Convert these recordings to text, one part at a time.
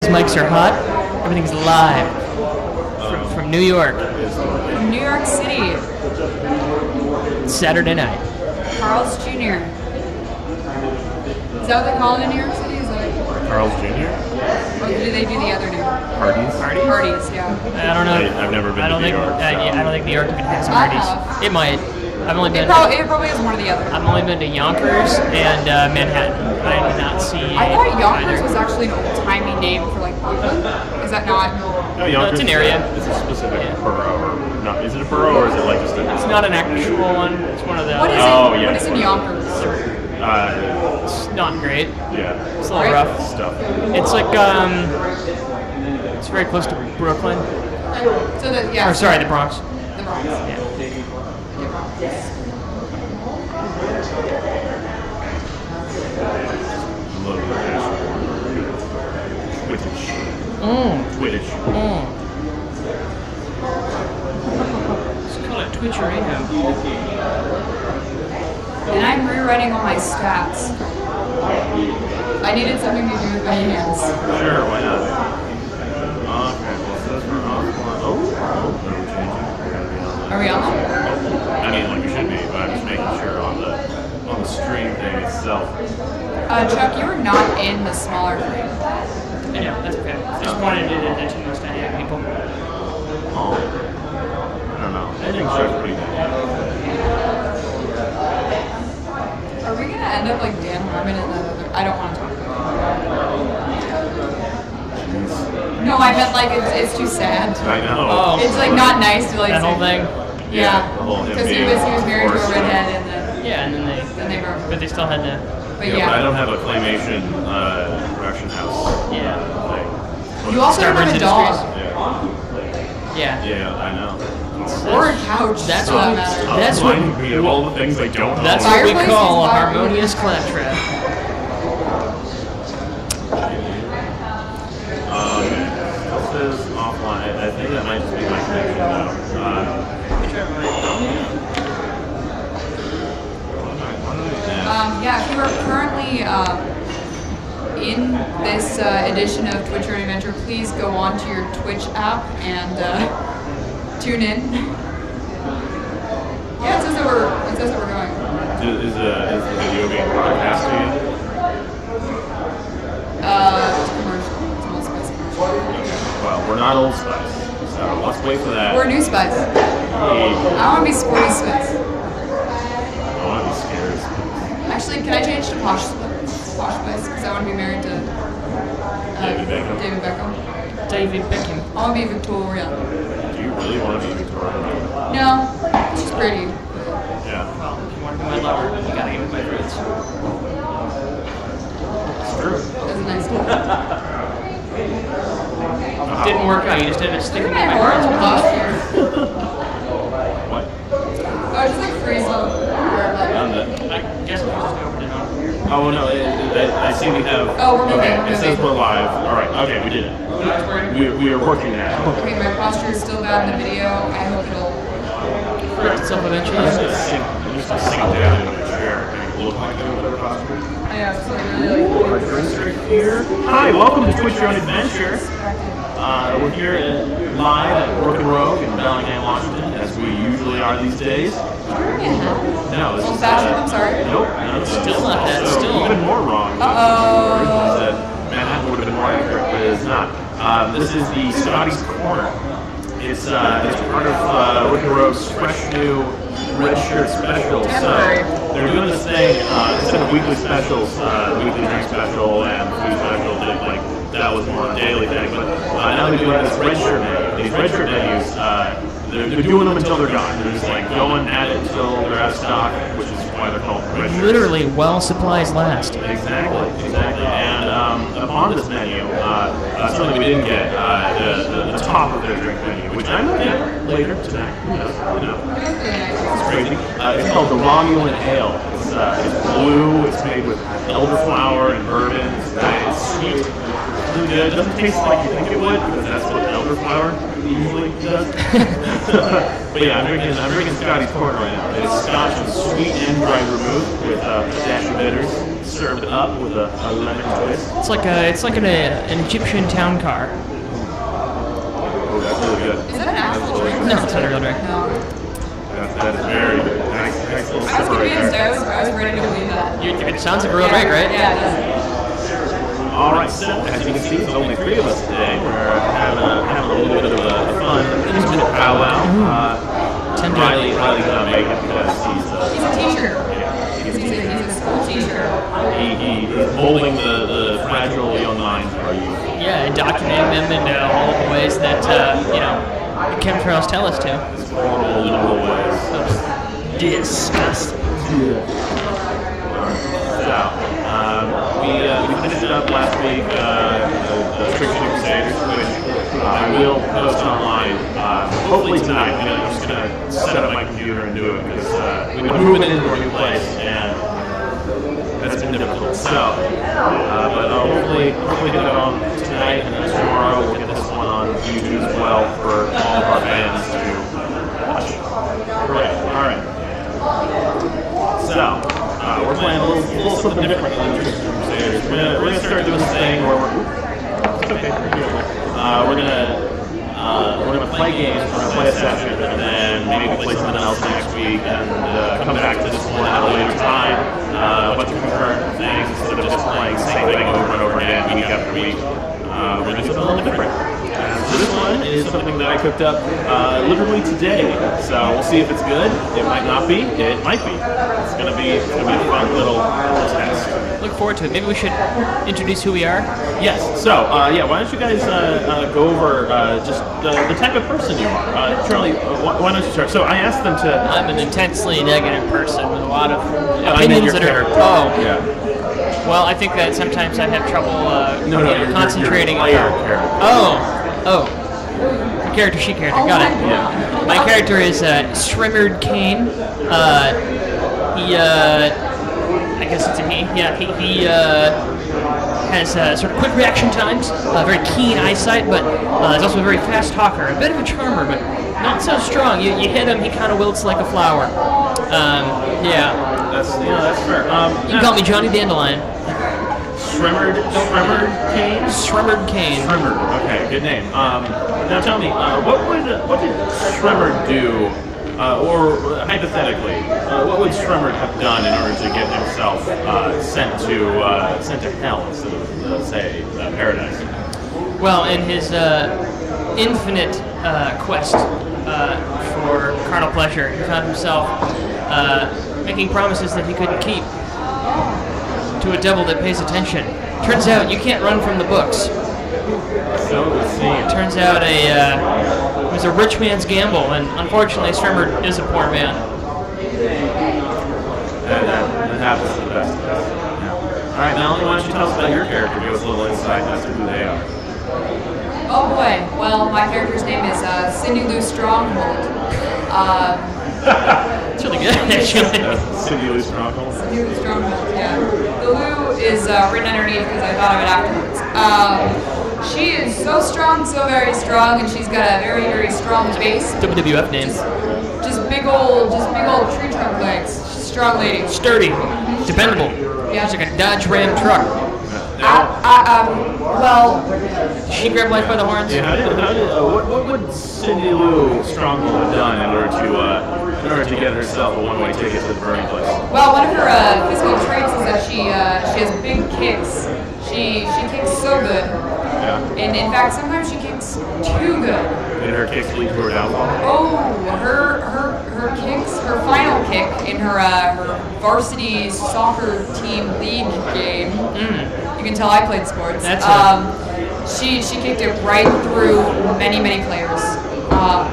mics are hot. Everything's live from New York. From New York City. Saturday night. Carl's Jr. Is that what they call it in New York City? Is that Carl's Jr.? Or do they do the other name? Parties? Parties, yeah. I don't know. I've never been to New York. Yeah, I don't think New York even has I parties. have. It might. I've only been. It probably is one or the other. I've only been to Yonkers and Manhattan. I did not see. I thought Yonkers was actually an old-timey name for like Brooklyn. Is that not? No, Yonkers it's an area. It's a specific borough. No, is it a borough or is it like just a... It's not an actual one. It's one of the... What is yeah. What is in Yonkers? It's not great. Yeah. It's a little rough. Stuff. It's like, it's very close to Brooklyn. So the, yeah. Or sorry, the Bronx. The Bronx. Yeah. Twitch. Let's call it TwitchYourOwnAdventure. And I'm rewriting all my stats. I needed something to do with my hands. Sure, why not? Okay, well, it says we're offline. Oh, no changing. Are we on that? I mean, like you should be, but I'm just making sure on the stream thing itself. Chuck, you were not in the smaller frame. I know, that's okay. I just wanted to do attention to standing people. Oh. I don't know. I think Chuck's pretty good. Are we gonna end up like Dan Harmon and that other? I don't want to talk about it. No, I meant like it's too sad. I know. Oh. It's like not nice to like That say- whole thing? Yeah, the whole because he was married to a redhead and then Yeah, and then they broke. but they still had to... But But I yeah. don't have a claymation production house. Yeah. Thing. You also don't have a dog. Yeah. Yeah, I know. Or a couch. That's for what that we- matter. that's what- Remind me of all the things I don't own. That's what we Fireplace call a is fire. harmonious claptrap. This is offline. I think that might just be my connection though. Yeah, if you are currently in this edition of TwitchYourOwnAdventure, please go on to your Twitch app and tune in. Yeah, it says that we're going. Is the video game broadcasting? It's commercial. It's an Old Spice commercial. Well, we're not Old Spice, so let's wait for that. We're New Spice. I want to be Sporty Spice. I want to be scared. Actually, can I change to Posh Spice? Because I want to be married to David Beckham. David Beckham. I want to be Victoria. Do you really want to be Victoria? No, she's pretty. Yeah. Well, if you want to be my lover, you gotta give me my fruits. It's true. That's a nice one. Didn't work out, you just ended up sticking Look in at my my horrible friends. posture. What? Oh, it's like freezing. Done that. I guess we'll just open it up. Oh no! I see we have. Oh, we're moving, Okay, we're it says moving. we're live. All right. Okay, we did it. We are working now. Okay, my posture is still bad in the video. I hope it'll. Correct itself eventually. I'm just gonna sink down in the chair and look like I'm in a posture. I know, it's like really. Hi, welcome to TwitchYourOwnAdventure. We're here live at Broken Rogue in Bellingham, Washington, as we usually are these days. No, this Old is fashioned, I'm sorry. Nope. Still not that, Also still. even more wrong. Uh-oh. That Manhattan would have been more accurate, but it's not. This is the Scotty's Corner. It's part of Broken Rogue's fresh new Red Shirt special. Temporary. So they're doing this thing instead of weekly specials, weekly drink special and food special. That was more a daily thing, but now they're doing this red shirt menu. These red shirt menus, they're doing them until they're gone. They're just like going at it until they're out of stock, which is why they're called red shirts. Literally, while supplies last. Exactly. And upon this menu, something we didn't get, the top of their drink menu, which I might get later tonight. You know. It's crazy. It's called the Romulan Ale. It's blue. It's made with elderflower and bourbon. It's sweet. really good. It doesn't taste like you think it would because that's what elderflower usually does. But yeah, I'm drinking Scotty's Corner right now. It's Scotch with sweet and dry vermouth with a dash of bitters, served up with a lemon twist. It's like an Egyptian town car. Oh, that's really good. Is that an actual drink? No, it's not a real drink. No. That is very good. Nice little I was sipper right convinced. there. I was ready to believe that. It sounds like a real drink, right? Yeah, it does. All right, so as you can see, there's only 3 of us today. We're having a little bit of a fun, intimate powwow. Riley's not making it because he's He's a teacher. He's a school teacher. he's holding the fragile young minds of our youth. Yeah, and documenting them in all of the ways that the chemtrails tell us to. It's horrible little ways. Disgusting. So, we finished up last week the Fiction Crusaders, which I will post online hopefully tonight. I'm just going to set up my computer and do it because we've been moving into our new place and that's been difficult. So, but hopefully get it on tonight and then tomorrow we'll get this one on YouTube as well for all of our fans to watch. Great. All right. So, we're playing a little something different than the Crusaders. We're gonna start doing this thing where we're gonna play games. We're gonna play a session, and then maybe play something else next week, and come back to this one at a later time. A bunch of concurrent things instead of just playing the same thing over and over again, week after week. We're gonna do something a little different. So this one is something that I cooked up literally today. So we'll see if it's good. It might not be. It might be. It's gonna be a fun little test. Look forward to it. Maybe we should introduce who we are. Yes. So why don't you guys go over just the type of person you are? Charlie, why don't you start? So I asked them to. I'm an intensely negative person with a lot of I meant opinions your that are. character. Oh. Yeah. Well, I think that sometimes I have trouble Your concentrating. player character. Oh. The character, she character. Got it. Yeah. My character is Shrimmered Kane. I guess it's a he. Yeah, he has sort of quick reaction times, very keen eyesight, but he's also a very fast talker. A bit of a charmer, but not so strong. You hit him, he kind of wilts like a flower. Yeah. That's fair. You can call me Johnny Dandelion. Shrimmered Kane? Shrimmered Kane. Shrimmered. Okay, good name. Now tell me, what did Shrimmered do, or hypothetically, what would Shrimmered have done in order to get himself sent to hell instead of say paradise? Well, in his infinite quest for carnal pleasure, he found himself making promises that he couldn't keep to a devil that pays attention. Turns out you can't run from the books. So it seems. Turns out it was a rich man's gamble, and unfortunately, Strimmer is a poor man. That happens to the best of us. Yeah. All right, Melanie, why don't you tell us about your character? Give us a little insight as to who they are. Oh boy. Well, my character's name is Cindy Lou Stronghold. It's really good, actually. Cindy Lou Stronghold. Cindy Lou Stronghold, yeah. The Lou is written underneath because I thought of it afterwards. She is so strong, so very strong, and she's got a very, very strong base. WWF name. Just big old tree trunk legs. She's a strong lady. Sturdy. Dependable. Yeah. It's like a Dodge Ram truck. Well, Did she grab life by the horns? Yeah, what would Cindy Lou Stronghold have done in order to get herself a one-way ticket to the burning place? well, one of her physical traits is that she has big kicks. She kicks so good, Yeah. and in fact, sometimes she kicks too good. Did her kicks lead to her downfall? Oh, her kicks, her final kick in her varsity soccer team league game. You can tell I played sports. That's she kicked it right through many players.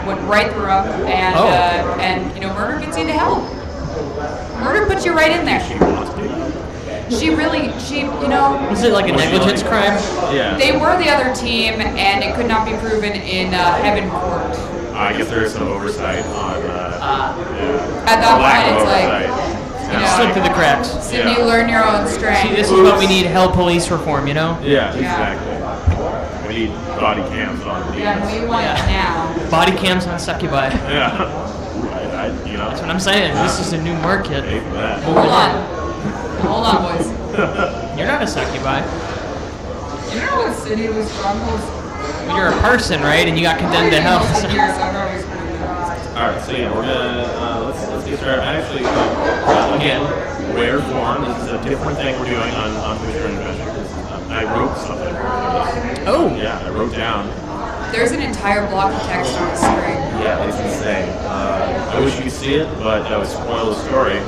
Went right through them, and murder gets you into hell. Murder puts you right in there. She Was it like a negligence crime? Yeah. They were the other team, and it could not be proven in heaven court. I guess there is some oversight on. At that lack point, of it's like, oversight. Slip through the cracks. Sydney, Yeah. learn your own strength. See, this is what we need, hell police reform, you know? Yeah, exactly. We need body cams on the Yeah, we want it now. Body cams on succubi. Yeah. You know. That's what I'm saying. This is a new market. Pay for that. Hold on, boys. You're not a succubi. You know what city was strongholds? You're a person, right? And you got condemned to hell. So. Alright, so yeah, we're gonna, let's get started. Actually, again, rare form. This is a different thing we're doing on TwitchYourOwnAdventure. I wrote something. Oh. Yeah, I wrote down. There's an entire block of text on the screen. Yeah, it's insane. I wish you could see it, but that would spoil the story.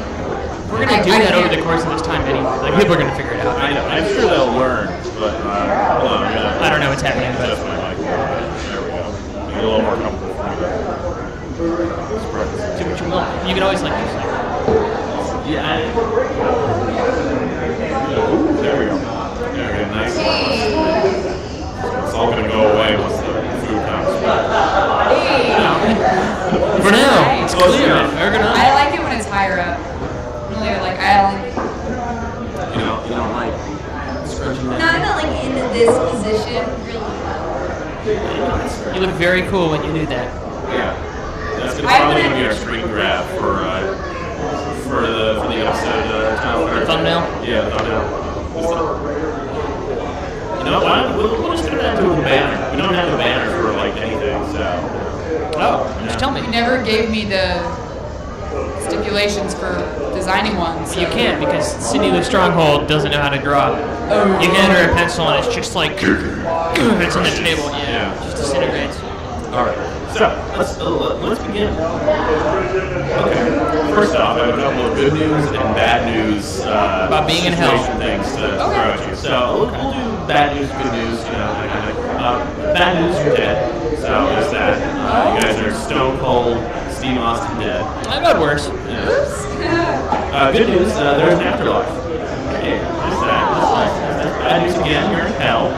We're gonna do that over the course of this time anyway. Like, people are gonna figure it out. I know. I'm sure they'll learn, but hold on. I don't know what's happening, but Adjust my mic. There we go. Make it a little more comfortable for me. do what you want. You can always like this. Yeah. Ooh, there we go. There we go. Nice. It's all gonna go away once the food comes. For now, it's Close clear. enough. I like it when it's higher up. Really, like I like. You don't like scratching No, that? I'm not like in this position. Really. You look very cool when you do that. Yeah. That's gonna probably be our screen grab for the episode title. The thumbnail? Yeah, the thumbnail. You know what? We'll just put that to a banner. We don't have a banner for like anything, so. Oh, just tell me. You never gave me the stipulations for designing one. So. You can't because Cindy Lou Stronghold doesn't know how to draw. Oh. You hand her a pencil and it's just like it's on the table. Yeah, it just disintegrates. All right. So let's begin. Okay. First off, I have a couple of good news and bad news About being in hell. things to throw at you. So we'll do bad news, good news, you know, that kind of thing. Bad news, you're dead. So there's that. You guys are stone cold, Steve Austin dead. I've had worse. Good news, there's an afterlife. Okay, there's that. Bad news again, you're in hell.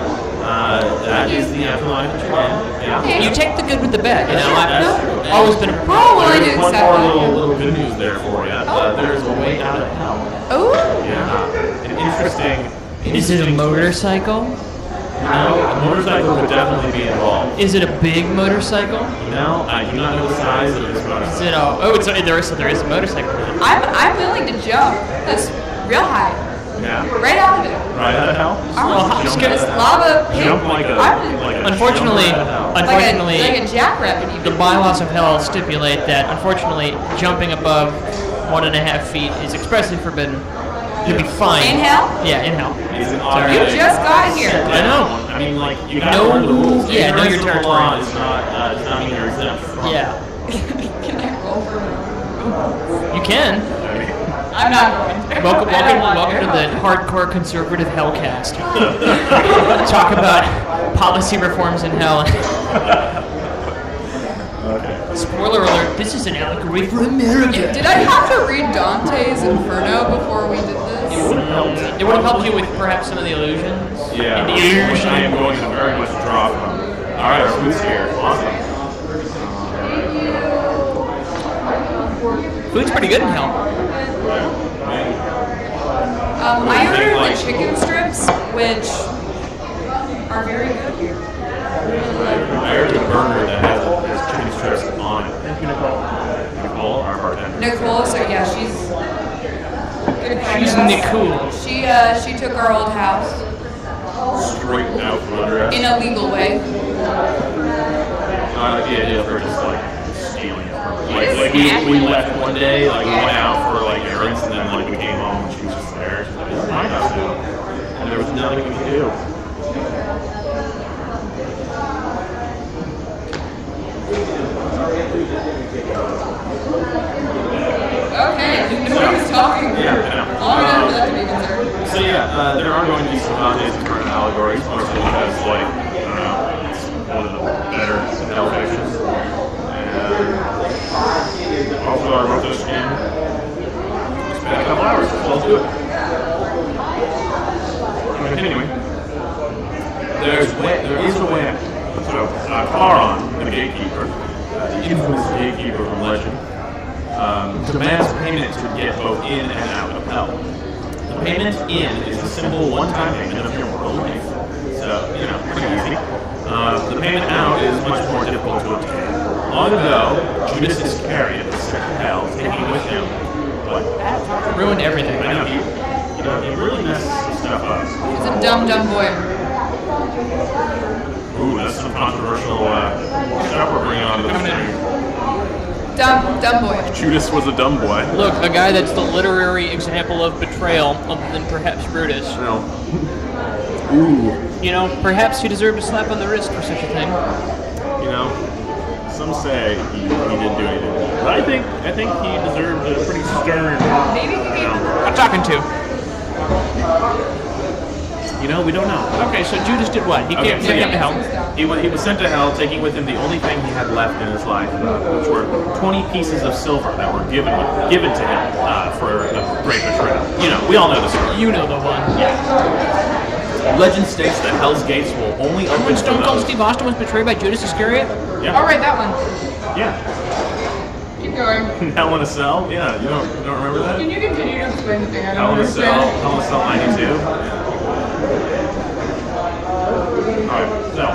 That is the afterlife that you're in. Yeah. You take the good with the bad. You know, I've always been a Oh, well, I There's do one accept more that. little good news there for you. There's a way out of hell. Oh. Yeah. An interesting. Is it a motorcycle? No, a motorcycle could definitely be involved. Is it a big motorcycle? No, I do not know the size of this Is motorcycle. it there is a motorcycle. I'm willing to jump this real high, Yeah. right out of it. Right out of hell? Just Jump get this out. lava pit. Jump like a. Unfortunately, jump out of hell. like a jackrabbit even. the bylaws of hell stipulate that, unfortunately, jumping above 1.5 feet is expressly forbidden. You'll be fine. In hell? Yeah, in hell. It's an Sorry. automatic You just got here. set I know. down. I mean, like, you got No- to learn the rules. yeah, know your Ignorance of the territory. law does not mean you're exempt from it. Yeah, Can I roll for it? you can. I mean, I'm not going to. Welcome to the hardcore conservative hellcast. Talk about policy reforms in hell. okay. Spoiler alert: this is an allegory for America. Did I have to read Dante's Inferno before we did this? It would have helped you with perhaps some of the illusions. Yeah, And the which illusion. I am going to very much draw from. All right, our food's here. Awesome. Food's pretty good in hell. I ordered the chicken strips, which are very good here. I ordered the burger that has chicken strips on it. Thank you, Nicole. Nicole, our bartender. Nicole, so yeah, she's good. She's Nicole. She took our old house Straight out from under us. in a legal way. I like the idea of her just like stealing it from us. Like we left one day, like we went out for like errands, and then like we came home and she was just there. She's like, "This is my house now," and there was nothing we could do. Okay, nobody's talking. Yeah, I know. Long enough for that to be concerned. So yeah, there are going to be some Dante's Inferno allegories, mostly because like I don't know, it's one of the better hell fictions. And also I wrote this in it's been a couple hours, so let's do it. Continuing. There is a way out. So Charon, the gatekeeper, the infamous gatekeeper from legend, demands payment to get both in and out of hell. The payment in is a simple one-time payment of your mortal life. So, you know, pretty easy. much more difficult to obtain. Long ago, Judas Iscariot was sent to hell, taking with him what? Ruined everything. I know, he really messed stuff up. He's a dumb boy. Ooh, that's some controversial stuff we're bringing onto the stream. Dumb boy. Judas was a dumb boy. Look, a guy that's the literary example of betrayal, other than perhaps Brutus. No. Ooh. You know, perhaps he deserved a slap on the wrist for such a thing. You know, some say he didn't do anything. But I think he deserved a pretty stern. Maybe he gave I'm talking to. You know, we don't know. Okay, so Judas did what? He came to hell. He was sent to hell, taking with him the only thing he had left in his life, which were 20 pieces of silver that were given to him for a great betrayal. You know, we all know the story. You know the one. Yeah. Legend states that Hell's Gates will only open When to Stone Cold those. Steve Austin was betrayed by Judas Iscariot? Yeah. I'll write that one. Yeah. Keep going. Hell in a Cell? Yeah, you don't remember that? Can you continue to explain the thing? I Hell don't in a Cell, understand. Hell in a Cell 92. Alright, so.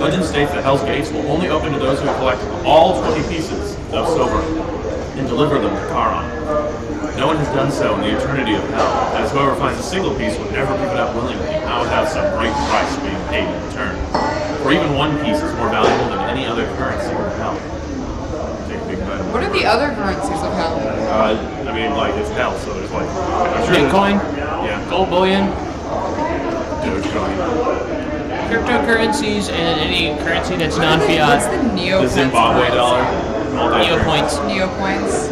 Legend states that Hell's Gates will only open to those who collect all 20 pieces of silver and deliver them to Charon. No one has done so in the eternity of hell, as whoever finds a single piece would never give it up willingly, not without some great price being paid in return. For even one piece is more valuable than any other currency in hell. Take a big bet. What are the other currencies of hell? I mean, like, it's hell, so there's like... I'm sure Bitcoin, yeah. gold bullion, Dogecoin. cryptocurrencies, and any currency that's What's non-fiat. the Neo The Zimbabwe dollar. All that Neopoints. Neopoints.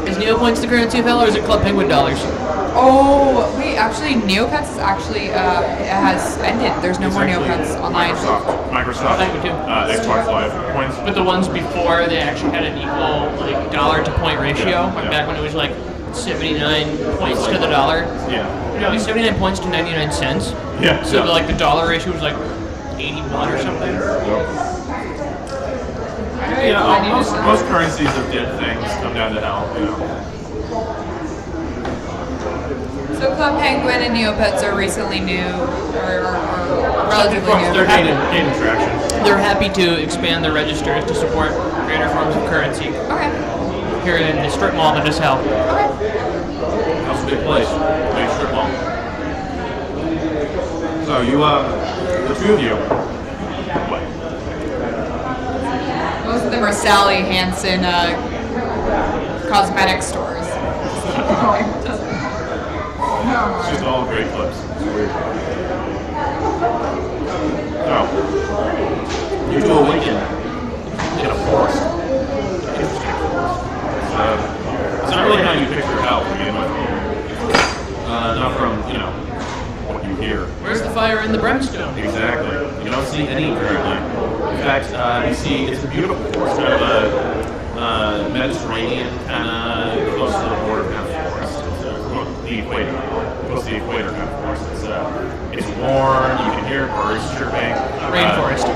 Is Neopoints the currency of hell, or is it Club Penguin dollars? Oh, wait, actually, Neopets is actually, it has ended. There's no It's more actually Neopets online. Microsoft. Penguin too. Xbox Live points. But the ones before, they actually had an equal like dollar to point ratio. Like Yeah. back when it was like 79 points to the dollar. Yeah. No, it was 79 points to 99 cents. Yeah. So yeah. like the dollar ratio was like 81 or something. Yeah, most currencies of dead things come down to hell, you know. So Club Penguin and Neopets are recently new, or relatively new. They're gaining traction. They're happy to expand their registers to support greater forms of currency Okay. here in the strip mall that is hell. Okay. That's a big place. Big strip mall. So you, the two of you, what? Most of them are Sally Hansen cosmetic stores. It's just all great clips. It's weird. So, you two awaken in a forest. Interesting forest. It's not really how you picture hell to begin with. Not from, you know, what you hear. Where's the fire and the brimstone? Exactly. You don't see any currently. In fact, you see it's a beautiful forest, kind of a Mediterranean, kind of close to the border kind of forest. The equator, close to the equator kind of forest. It's warm. You can hear birds chirping. Rainforest.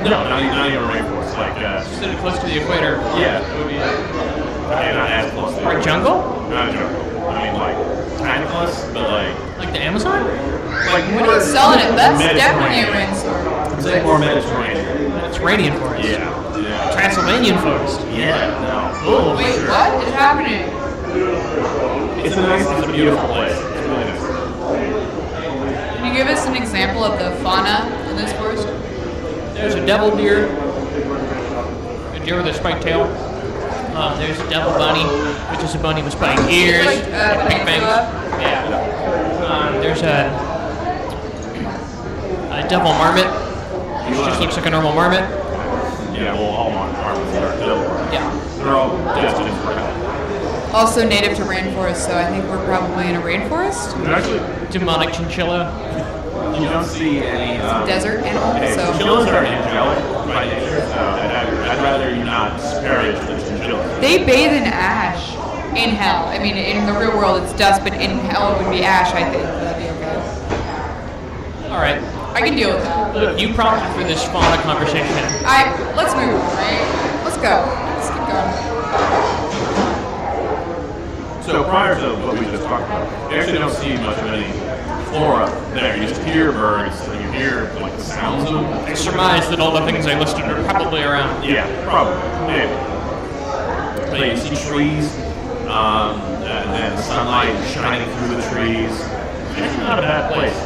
No, not even a rainforest. Like Instead of close to the equator. yeah, It would be okay, not as close to the or equator. jungle? Not a jungle. I mean, like kind of close, but Like the Amazon? like What are you selling it? That's definitely a Mediterranean. rainstorm. It's like more Mediterranean. Mediterranean forest. Yeah. Transylvanian forest. Yeah. No. Oh, Wait, sure. what is happening? It's a beautiful place. It's really nice. Can you give us an example of the fauna in this forest? There's a devil deer, a deer with a spiked tail. There's a devil bunny, which is a bunny with spiked ears, Like, and big fangs. peninsula? Yeah. There's a devil marmot, which just looks like a normal marmot. Yeah, well, all marmons are devil. Yeah. They're all destined for hell. Also native to rainforest, so I think we're probably in a rainforest. Actually, Demonic chinchilla. you don't see any Desert animal, Hey, so. chinchillas are angelic by nature, so I'd rather you not disparage the chinchillas. They bathe in ash in hell. I mean, in the real world it's dust, but in hell it would be ash, I think. That'd be okay. All right. I can deal with that. Look, you prompted for this fauna conversation. Let's move, right? Let's go. Let's keep going. So prior to what we just talked about, we actually don't see much of any flora there. You just hear birds, and you hear like the sounds of them. I surmise that all the things I listed are probably around. Yeah, probably. Maybe. But you see trees, and sunlight shining through the trees. It's not a bad place.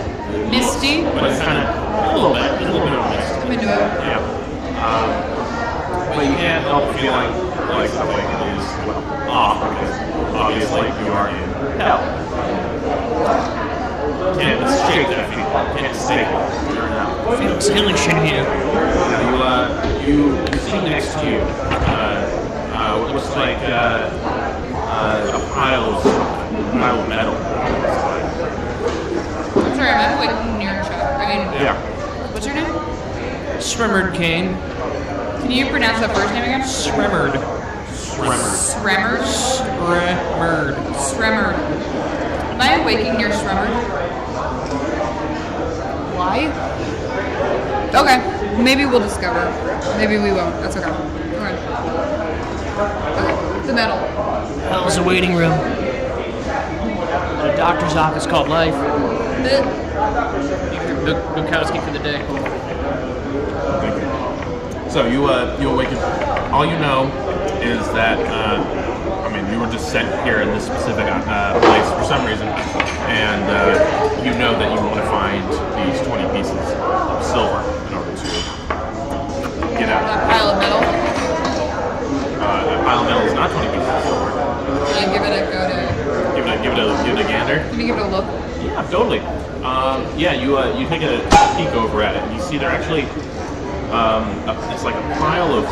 Misty. But it's kind of a little bit of a mist. I'm into it. Yeah. But you can't help feeling like something is, well, off because obviously you are in hell. Can't shake that feeling. Can't stay. You're in hell. Feeling silly shit here. You see next to you what looks like a pile of metal. I'm sorry, I'm like near Chuck. I mean, Yeah. what's your name? Shremmerd Kane. Can you pronounce that first name again? Shremmerd. Sremmerd? Shremmerd. Sremmerd. Am I waking near Sremmerd? Why? Okay, maybe we'll discover. Maybe we won't. That's okay. Okay. Okay, the metal. Hell's a waiting room. A doctor's office called life. Bukowski for the day. So you awaken. All you know is that you were just sent here in this specific place for some reason, and you know that you want to find these 20 pieces of silver in order to get out. That pile of metal. That pile of metal is not 20 pieces of silver. Can I give it a go to? Give it a gander. Can you give it a look? Yeah, totally. You take a peek over at it, and you see they're actually it's like a pile of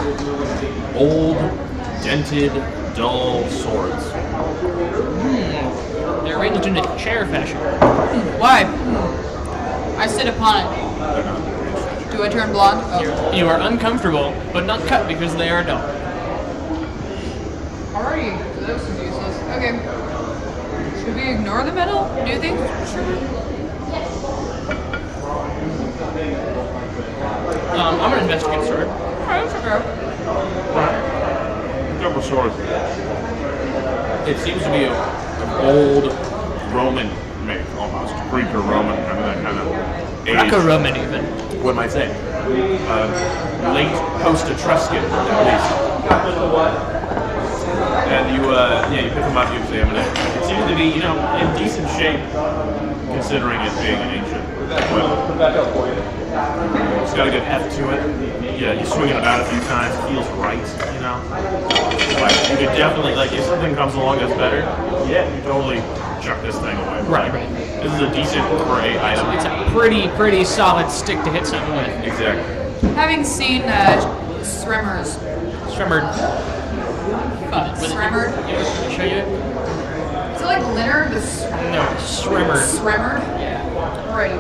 old, dented, dull swords. They're arranged in a chair fashion. Why? I sit upon it. Do I turn blonde? Oh. You are uncomfortable, but not cut because they are dull. Alrighty, so that was useless. Okay. Should we ignore the metal? Do you think? Sure. I'm gonna investigate, sir. Alright, let's go. Double swords. It seems to be an old Roman make, almost Greek or Roman, that kind of age. Greco-Roman even. What am I saying? Late post-Etruscan, at least. And you pick them up, you examine it. It seems to be, in decent shape, considering it being an ancient weapon. It's got a good heft to it. Yeah, you swing it about a few times, it feels right, Like, you could definitely, if something comes along that's better, you totally chuck this thing away. Right. This is a decent gray item. It's a pretty solid stick to hit something with. Exactly. Having seen Sremmerd. Shremmerd. Sremmerd? Can I show you? Is it like Leonard? No, Shremmerd. Sremmerd? Yeah. Right.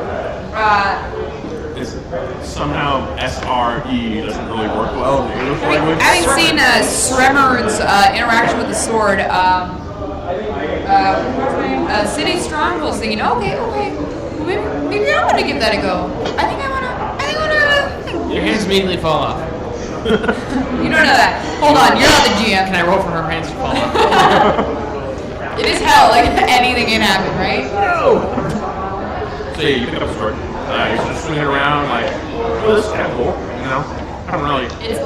Is somehow SRE doesn't really work well in the English language. Having seen Sremmerd's interaction with the sword, what's his name? City Stronghold's thinking, okay, maybe I'm gonna give that a go. I think I wanna. Your hands immediately fall off. You don't know that. Hold on, you're not the GM. Can I roll for her hands to fall off? It is hell, anything can happen, right? No! So you pick up a sword. You're just swinging around this is kind of cool, I don't really... It's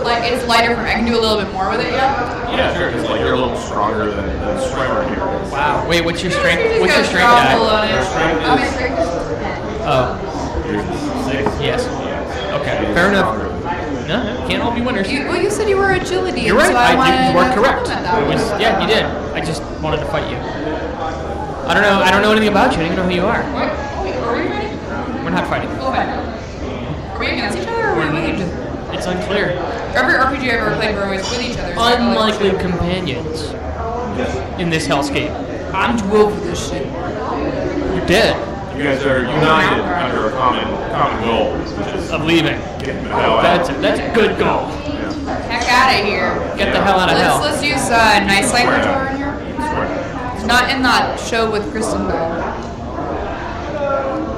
lighter for me. I can do a little bit more with it, Yeah, sure, because you're a little stronger than Sremmerd here. Wow. Wait, what's your strength? Just What's go your strength strong die? Your strength My is... strength is 10. Oh, You're 6. yes. Okay, You're fair enough. stronger. No, can't all be winners. You said you were agility. You're right. So I You were wanted to correct. compliment that. Yeah, you did. I just wanted to fight you. I don't know anything about you. I don't even know who you are. Wait, are we ready? We're not fighting. Go ahead. Are we against each other or are we with each other? It's unclear. Every RPG I've ever played, we're always with each other. So Unlikely companions in this hellscape. I'm too old for this shit. You're dead. You guys are united under a common goal, which is Of leaving. getting the hell out. That's a good goal. Heck out of here. Get the hell out of hell. Let's use nice language over here. Swear. Not in that show with Kristen Bell.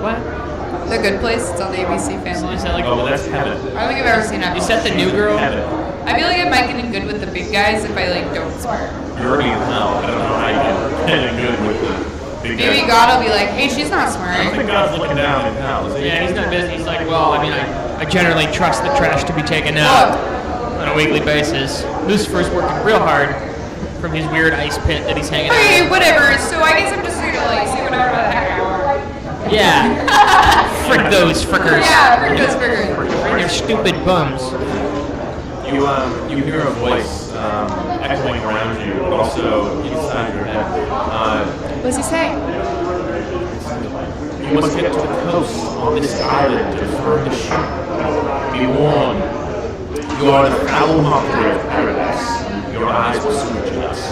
What? The Good Place. It's on the ABC Family. Is that like? Oh, that's heaven. I don't think I've ever seen it. Is that the new girl? Heaven. I feel like I might get in good with the big guys if I don't swear. You're already in hell. I don't know how you get good with Maybe God will be like, hey, she's not I smart. think God's looking down in hell. Is he? Yeah, he's not busy. He's like, well, I mean, I generally trust the trash to be taken out on a weekly basis. Lucifer's working real hard from his weird ice pit that he's hanging out Okay, in. whatever. So I guess I'm just gonna like see whatever the heck I want. Yeah. Frick those frickers. Yeah, we're just figuring. Frick their stupid bums. You hear a voice echoing around you, but also inside your head. What does he say? You must get to the coast on this island to find the ship. Be warned, you are the foul mockery of paradise. Your eyes will soon adjust.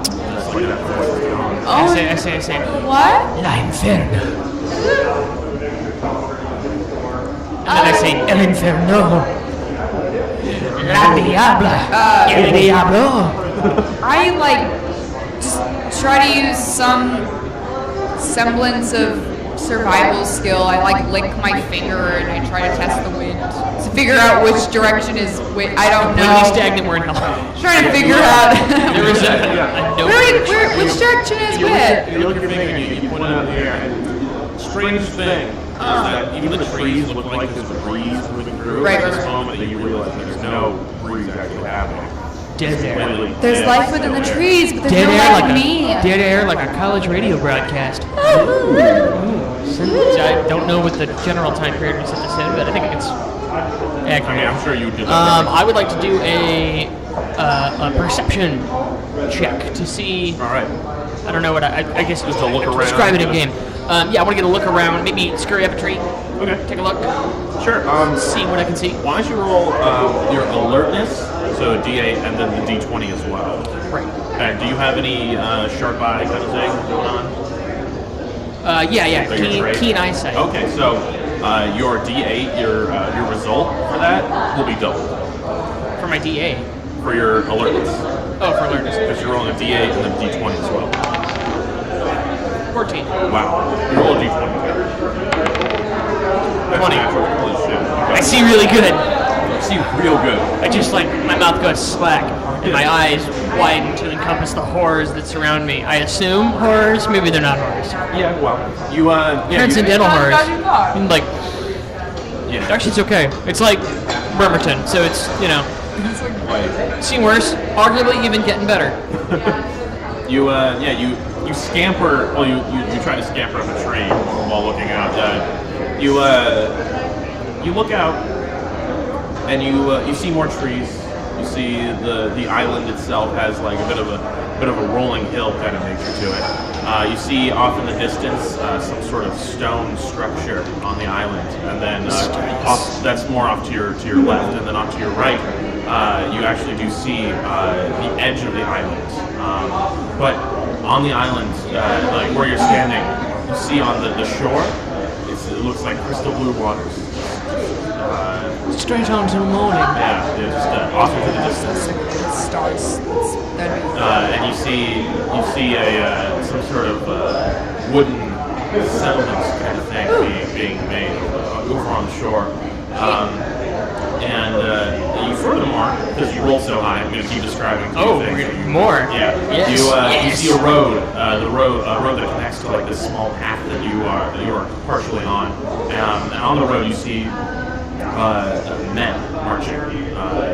Just like that voice is gone. I say. What? La Inferno. And then I say, El Inferno. La Diabla. El Diablo. I like just try to use some semblance of survival skill. I like lick my finger and I try to test the wind to figure out which direction is which. I don't know. Completely stagnant, we're in hell. Trying to figure out. There was a note. Which direction is which? You look at your finger and you point it out in the air, and strange thing is that even the trees look like there's a breeze moving through. Right, At this right. moment that you realize that there's no breeze actually happening. Dead air. Literally There's dead. life within the trees, but there's Dead no air like like me. dead air like a college radio broadcast. I don't know what the general time period we set this in, but I think it's accurate. I mean, I'm sure you did that. I would like to do a perception check to see. All right. I don't know what I guess Just a look around. describe it in game. Yeah, I want to get a look around. Maybe scurry up a tree. Okay. Take a look. Sure. See what I can see. Why don't you roll your alertness, so a D8 and then the D20 as well. Right. And do you have any sharp eye kind of thing going on? Yeah. So your trait? Keen eyesight. Okay, so your D8, your result for that will be doubled For my DA. for your alertness. Oh, for alertness. Because you're rolling a D8 and then a D20 as well. 14. Wow. You roll a D20. That's 20. natural. Holy shit. I see really good. You see real good. I just like my mouth goes slack and my eyes widen to encompass the horrors that surround me. I assume horrors, maybe they're not horrors. Yeah, well. You, Transcendental horrors. And, like, Yeah. actually, it's okay. It's like Bremerton, so it's seen worse. Arguably, even getting better. You scamper. Well, you try to scamper up a tree while looking out. You look out, and you see more trees. You see the island itself has like a bit of a rolling hill kind of nature to it. You see off in the distance some sort of stone structure on the island, and then that's more off to your left, and then off to your right. You actually do see the edge of the island, but on the island, like where you're standing, you see on the shore, it looks like crystal blue waters. Straight on to the morning. Yeah, just off into the distance. Stars. And you see some sort of wooden settlement kind of thing being made over on the shore. And you furthermore, because you roll so high, I'm going to keep describing two things. More. Yeah. Yes. You see a road, a road that connects to like this small path that you are partially on. And on the road you see men marching.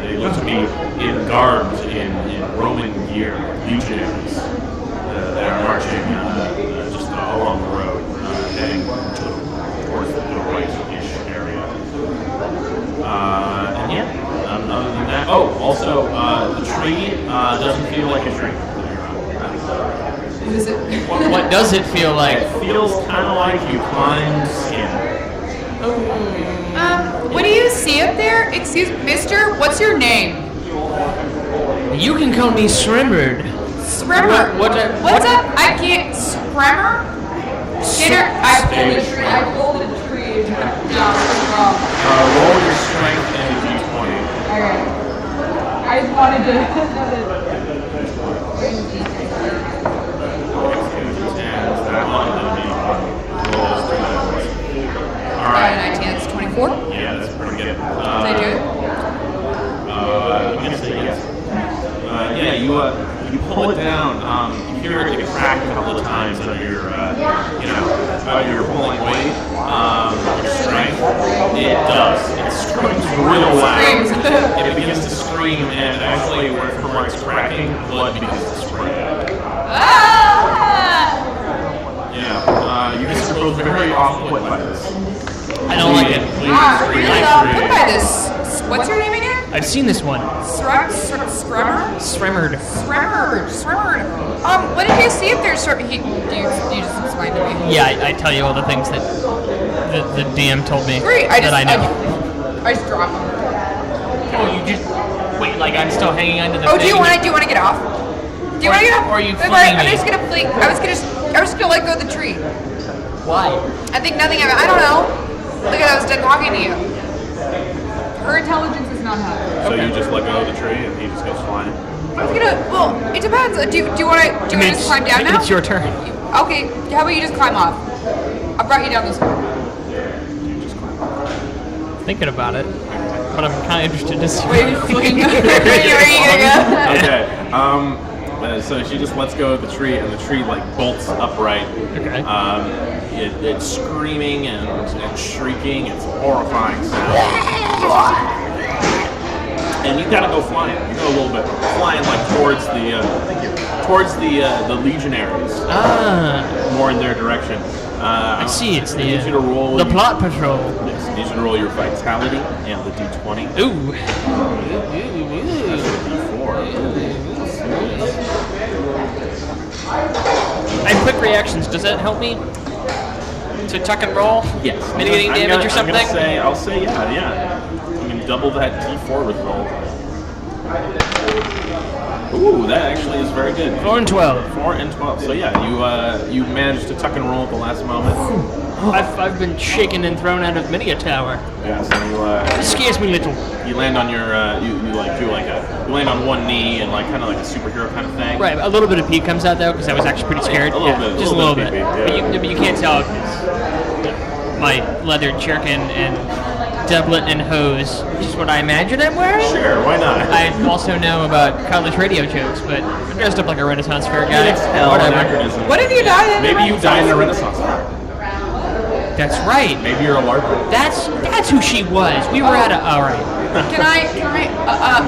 They look to be in garbs in Roman gear, legionaries. They are marching just along the road, heading towards the right-ish area. And yeah, other than that, also the tree doesn't feel like a tree. What is it? What does it feel like? It feels kind of like you climbed skin. What do you see up there? Excuse me, mister, what's your name? You can call me Sremerd. Spremmer. What's up? I can't. Spremmer? Skinner? I pulled a tree. Roll your strength and a d20. Okay. I just wanted to. That one, then rolls 3 dice. All right. 19, that's 24. Yeah, that's pretty good. Did I do it? I'm gonna say yes. Yeah, you You pull it down. You hear it crack a couple of times under your, your pulling weight, your strength. It does. It screams real loud. It begins to scream, and actually, from where it's cracking, blood begins to spray out. Yeah. You guys are both very off-put by this. I don't like it. Really put by this. What's your name again? I've seen this one. Scrummer? Stremmered. What did you see if there's do you just explain to me? Yeah, I tell you all the things that the DM told me Great, I know. I just drop them. Oh, you just wait, like I'm still hanging onto the Oh, thing. do you want to get off? Do you want to get off? Or are you I'm flinging just me? gonna flee. I was just gonna let go of the tree. Why? I think nothing of it. I don't know. Look at I was done talking to you. Her intelligence is not high. So you just let go of the tree, and he just goes flying. I was gonna. Well, it depends. Do you want to just climb down now? It's your turn. Okay. How about you just climb off? I brought you down this way. Thinking about it, but I'm kind of interested to see. Where are you gonna go? Okay. So she just lets go of the tree, and the tree like bolts upright. Okay. It's screaming and shrieking. It's horrifying sound. And you gotta go flying. You go a little bit flying like towards the legionaries. More in their direction. I see. It's I need you to roll the plot patrol. Yes, I need you to roll your vitality and the d20. Ooh. That's a d4. I have quick reactions. Does that help me to tuck and roll? Yes. Mitigating damage or something? I'll say yeah. I'm gonna double that d4 result. Ooh, that actually is very good. 4 and 12. 4 and 12. So yeah, you managed to tuck and roll at the last moment. I've been shaken and thrown out of many a tower. Yeah. So It scares me little. you land on your you land on one knee and like kind of like a superhero kind of thing. Right, a little bit of pee comes out though because I was actually pretty scared. A little bit, just a little bit. pee, yeah. But you can't tell because my leather jerkin and doublet and hose, which is what I imagine I'm wearing. Sure, why not? I also know about college radio jokes, but I'm dressed up like a Renaissance fair guy. It's hell Whatever. anachronism. What if you died in Maybe you died in a Renaissance fair. That's right. Maybe you're a larper. That's who she was. We were at a. All right. Can I?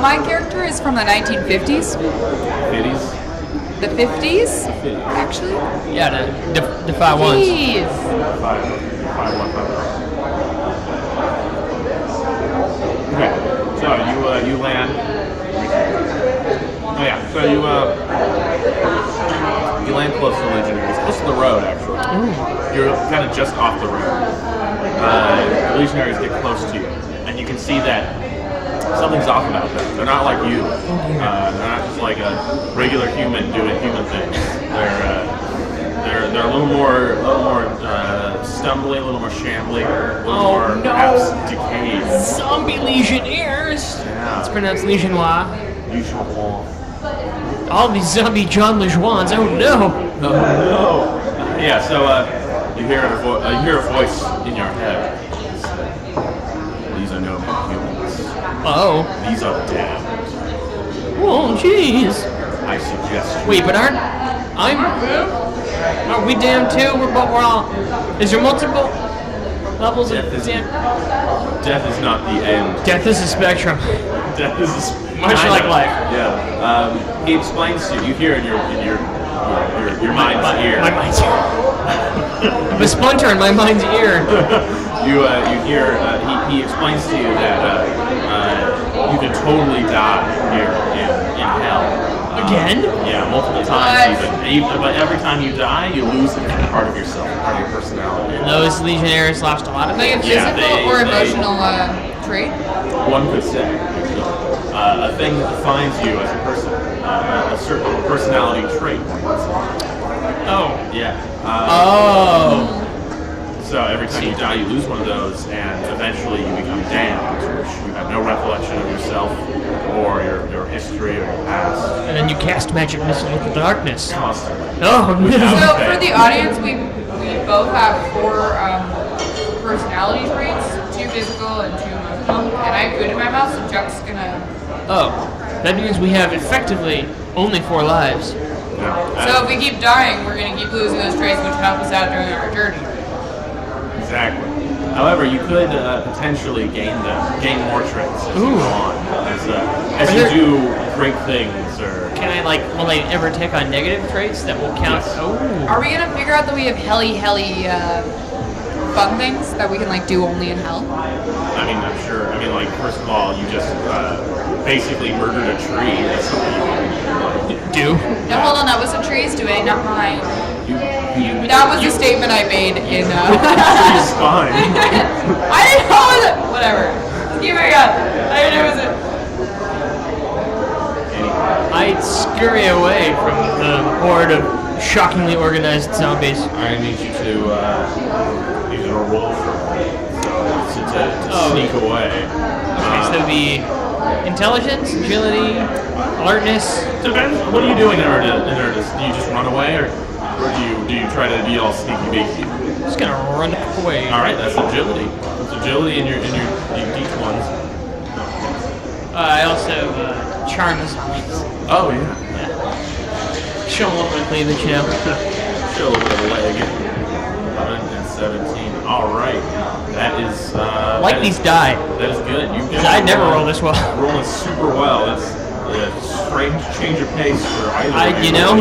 My character is from the 1950s. 50s. The 50s? Actually? Yeah, to defy once. Jeez. 5-1-5. Okay, so you land. Oh yeah, so you land close to the Legionaries, close to the road actually. You're kind of just off the road. The Legionaries get close to you, and you can see that something's off about them. They're not like you. They're not just like a regular human doing human things. They're a little more stumbly, a little more shambly, a little more perhaps decayed. Zombie Legionnaires. Yeah. It's pronounced Legionnois. Usual. All these zombie John Lejeun's. Oh no. Oh no. Yeah. So you hear a voice in your head. These are no more humans. Oh. These are dead. Oh jeez. I suggest you. Wait, but are we damned too? We're all. Is there multiple levels of damn? Death is not the end. Death is a spectrum. Death is Much kind like of, life. Yeah. He explains to you. You hear in your mind's ear. My mind's ear. The splinter in my mind's ear. You hear. He explains to you that you can totally die here in hell. Again? Yeah, multiple times even. But every time you die, you lose a part of yourself, part of your personality. And those Legionnaires lost a lot of Like a things. physical or emotional trait? One could say. A thing that defines you as a person. A certain personality trait. Oh. Yeah. So every time you die, you lose one of those, and eventually you become damned, which you have no recollection of yourself or your history or your past. And then you cast magic missile into the darkness. Constantly. Oh no. So for the audience, we both have 4 personality traits, 2 physical and 2 emotional. And I have food in my mouth, so Chuck's gonna. Oh. That means we have effectively only 4 lives. Yeah. So if we keep dying, we're going to keep losing those traits, which help us out during our journey. Exactly. However, you could potentially gain more traits as you go on, as you do great things, or Can I will I ever take on negative traits that will count? Yes. Oh. Are we going to figure out that we have helly fun things that we can do only in hell? I mean, I'm sure. I mean, first of all, you just basically murdered a tree. That's something you Do? No, hold on, that was a tree's doing, not mine. You That was a statement I made in tree's fine. I didn't know it was it. Whatever. Keep it up. I didn't know it was it. I'd scurry away from the horde of shockingly organized zombies. I need you to roll for me, to sneak away. Okay, so it'd be intelligence, agility, alertness. Depends. What are you doing in order to do you just run away, or do you try to be all sneaky beaky? Just gonna run away. All right, that's agility. That's agility in your D1s. I also charm the zombies. Oh yeah. Show them a little bit of cleavage, you know. Show a little bit of leg. 117. All right. That is. These die. That is good. I never roll this well. Rolling super well. That's a strange change of pace for either. You know.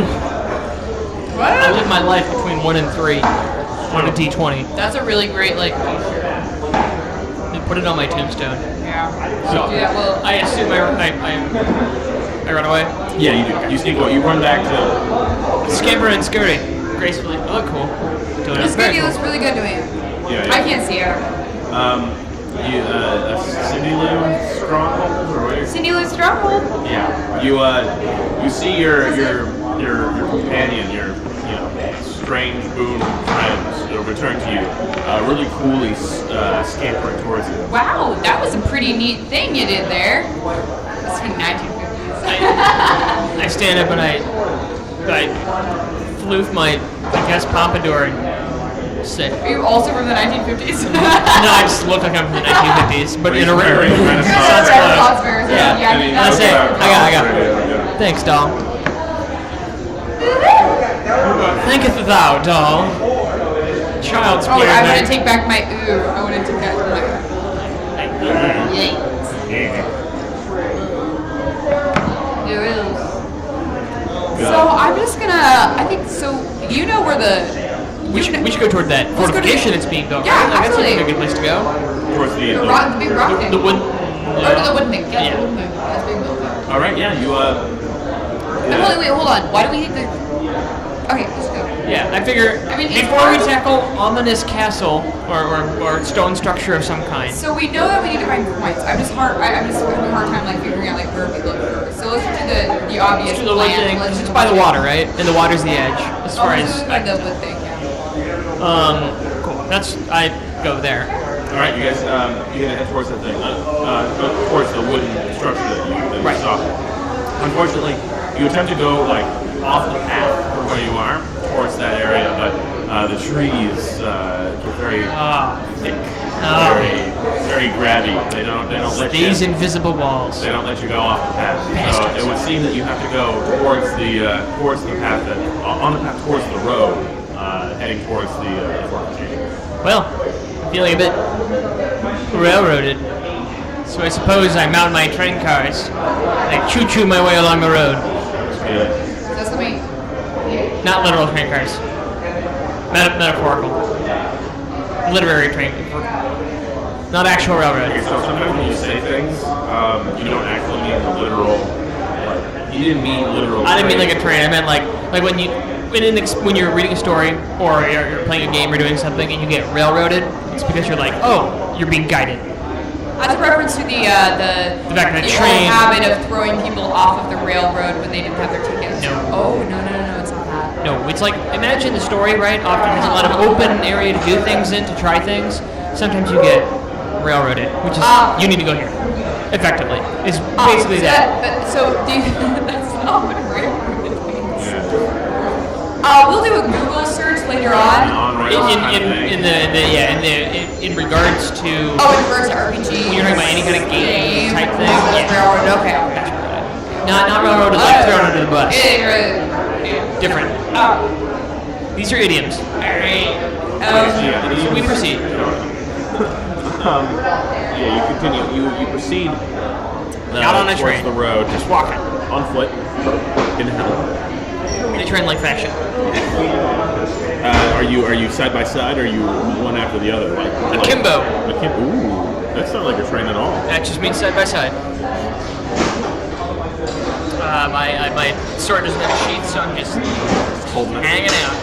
What? I live my life between 1 and 3 on a D20. That's a really great, They put it on my tombstone. yeah. So, Yeah, well, I assume I run away. yeah, you do. You sneak away. You run back to. Scamper and scurry. Gracefully. Oh, look cool. Doing it. this Very video cool. looks really good doing it. Yeah. I can't see it. Cindy Lou Stronghold or whatever. Cindy Lou's Stronghold. Yeah. You see your companion, your strange boon friend return to you, really coolly scampering towards you. Wow, that was a pretty neat thing you did there. That's from 1950s. I stand up and I floof my, pompadour and say, Are you also from the 1950s? no, I just look like I'm from the 1950s, but in a Very Renaissance Renaissance. clothes. Yeah. I say, I got. Thanks, doll. Thinketh thou, doll? Child's play. I want to take back my ooh. I want to take that back. There is. So I'm just gonna. I think so. You know where the. We should go toward that Let's go to- fortification that's being built. Yeah, right? That seems absolutely. like a good place to go. Towards the The big rock thing. The wood. Oh, the wooden thing. Yeah, Yeah. the wooden thing. That's being built. All right, yeah, you Wait, hold on. Why do we need the? Okay, let's go. Yeah, I figure I mean, it's before we hard- tackle ominous castle or stone structure of some kind. So we know that we need to find points. I'm just having a hard time figuring out where we look first. So let's do the obvious The wood plan. thing, Let's it's do by the wood water, thing. right? And the water's the edge, as far as. Find the wood thing. Yeah. Cool. I go there. all right, you guys, you're gonna head towards that thing, towards the wooden structure that you Right. saw. Unfortunately, you attempt to go off the path from where you are towards that area, but the trees are very thick, very grabby. They don't let These you. invisible walls. They don't let you go off the path. So it would seem that you have to go towards the path on the path towards the road, heading towards the fortification. Well, I'm feeling a bit railroaded. So I suppose I mount my train cars. I choo-choo my way along the road. Good. That's the main. Not literal train cars. Metaphorical. Literary train. Not actual railroad. Okay, so sometimes when you say things, you don't actually mean the literal. You didn't mean literal. I didn't mean like a train. I meant like when you're reading a story or you're playing a game or doing something and you get railroaded. It's because you're like, oh, you're being guided. That's a reference to the fact that old train- habit of throwing people off of the railroad when they didn't have their tickets. No. Oh no, it's not that. No, it's like imagine the story, right? Often has a lot of open area to do things in, to try things. Sometimes you get railroaded, which is you need to go here. Effectively, it's basically that. That's not what railroad means. Yeah. We'll do a Google search later on. In regards to Oh, in regards to RPG. when you're talking about any kind of game type thing. Railroad. Okay. That's railroad. Not railroaded like thrown under the bus. Different. These are idioms. We proceed. Yeah, you continue. You proceed. Not on a towards train. the road. Just walking. On foot. In hell. In a train-like fashion. Are you side by side, or are you one after the other? Akimbo. Ooh, that's not like a train at all. That just means side by side. My sword doesn't have a sheath, so I'm just Holding it. hanging out,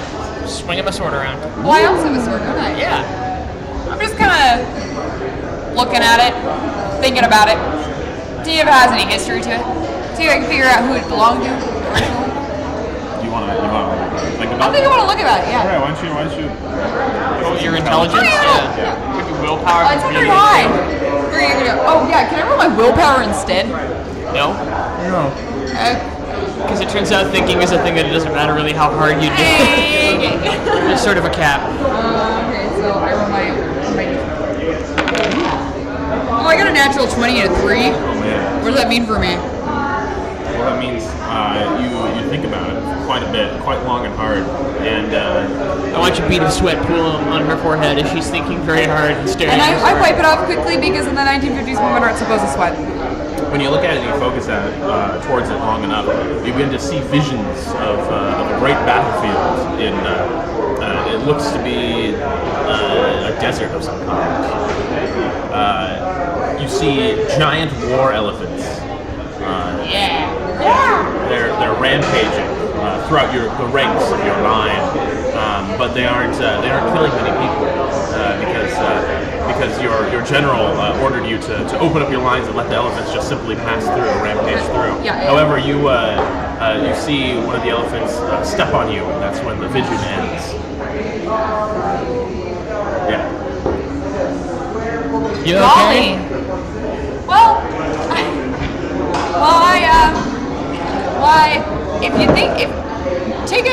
swinging my sword around. Well, I also have a sword, don't I? Yeah. I'm just kind of looking at it, thinking about it. See if it has any history to it. See if I can figure out who it belonged to. You want to think about I think I want to look about it, yeah. Alright, why don't you? Oh, your intelligence? Oh, Yeah. With your willpower? Oh, it's not very high. Where are you gonna go? Oh, yeah, can I roll my willpower instead? No. No. Because it turns out thinking is a thing that it doesn't matter really how hard you do. There's sort of a cap. Okay, so I roll my... Oh, I got a natural 20 and a 3. Oh man. What does that mean for me? Well, that means you think about it quite a bit, quite long and hard, and I watch a bead of sweat pool on her forehead as she's thinking very hard and staring And at I her wipe it off quickly because in the 1950s women aren't supposed to sweat. when you look at it and you focus at it towards it long enough, you begin to see visions of a great battlefield. It looks to be a desert of some kind. You see giant war elephants. They're rampaging throughout the ranks of your line, but they aren't killing many people because your general ordered you to open up your lines and let the elephants just simply pass through or rampage through. Yeah. However, you see one of the elephants step on you, and that's when the vision ends. Yeah. You Golly. okay? Well, if you think, take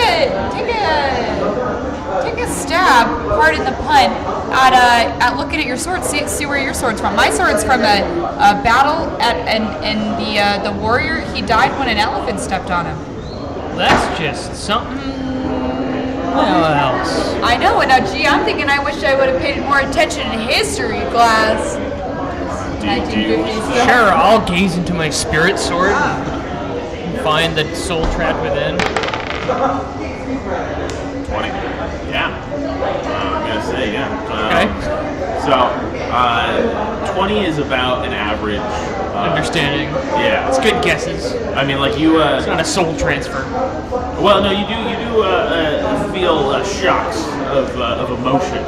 a stab, pardon the pun, at looking at your sword. See where your sword's from. My sword's from a battle and the warrior. He died when an elephant stepped on him. That's just something else. I know, and now, gee, I'm thinking I wish I would have paid more attention in history class. 1950s. Sure, I'll gaze into my spirit sword and find the soul trapped within. 20. Yeah. I'm gonna say yeah. Okay. So, 20 is about an average. Understanding. Yeah. It's good guesses. I mean, like you. It's not a soul transfer. Well, no, you do feel shocks of emotion.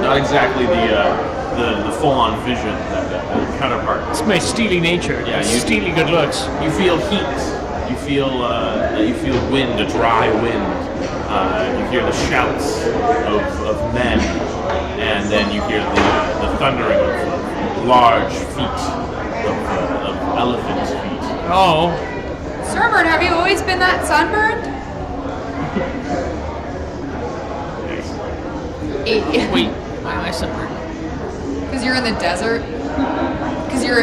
Not exactly the full-on vision that counterpart. It's my steely nature. Yeah, steely good looks. You feel heat. You feel wind, a dry wind. You hear the shouts of men, and then you hear the thundering of large feet of elephants' feet. Oh. Sturbird, have you always been that sunburned? Wait, why am I sunburned? Because you're in the desert. Because you're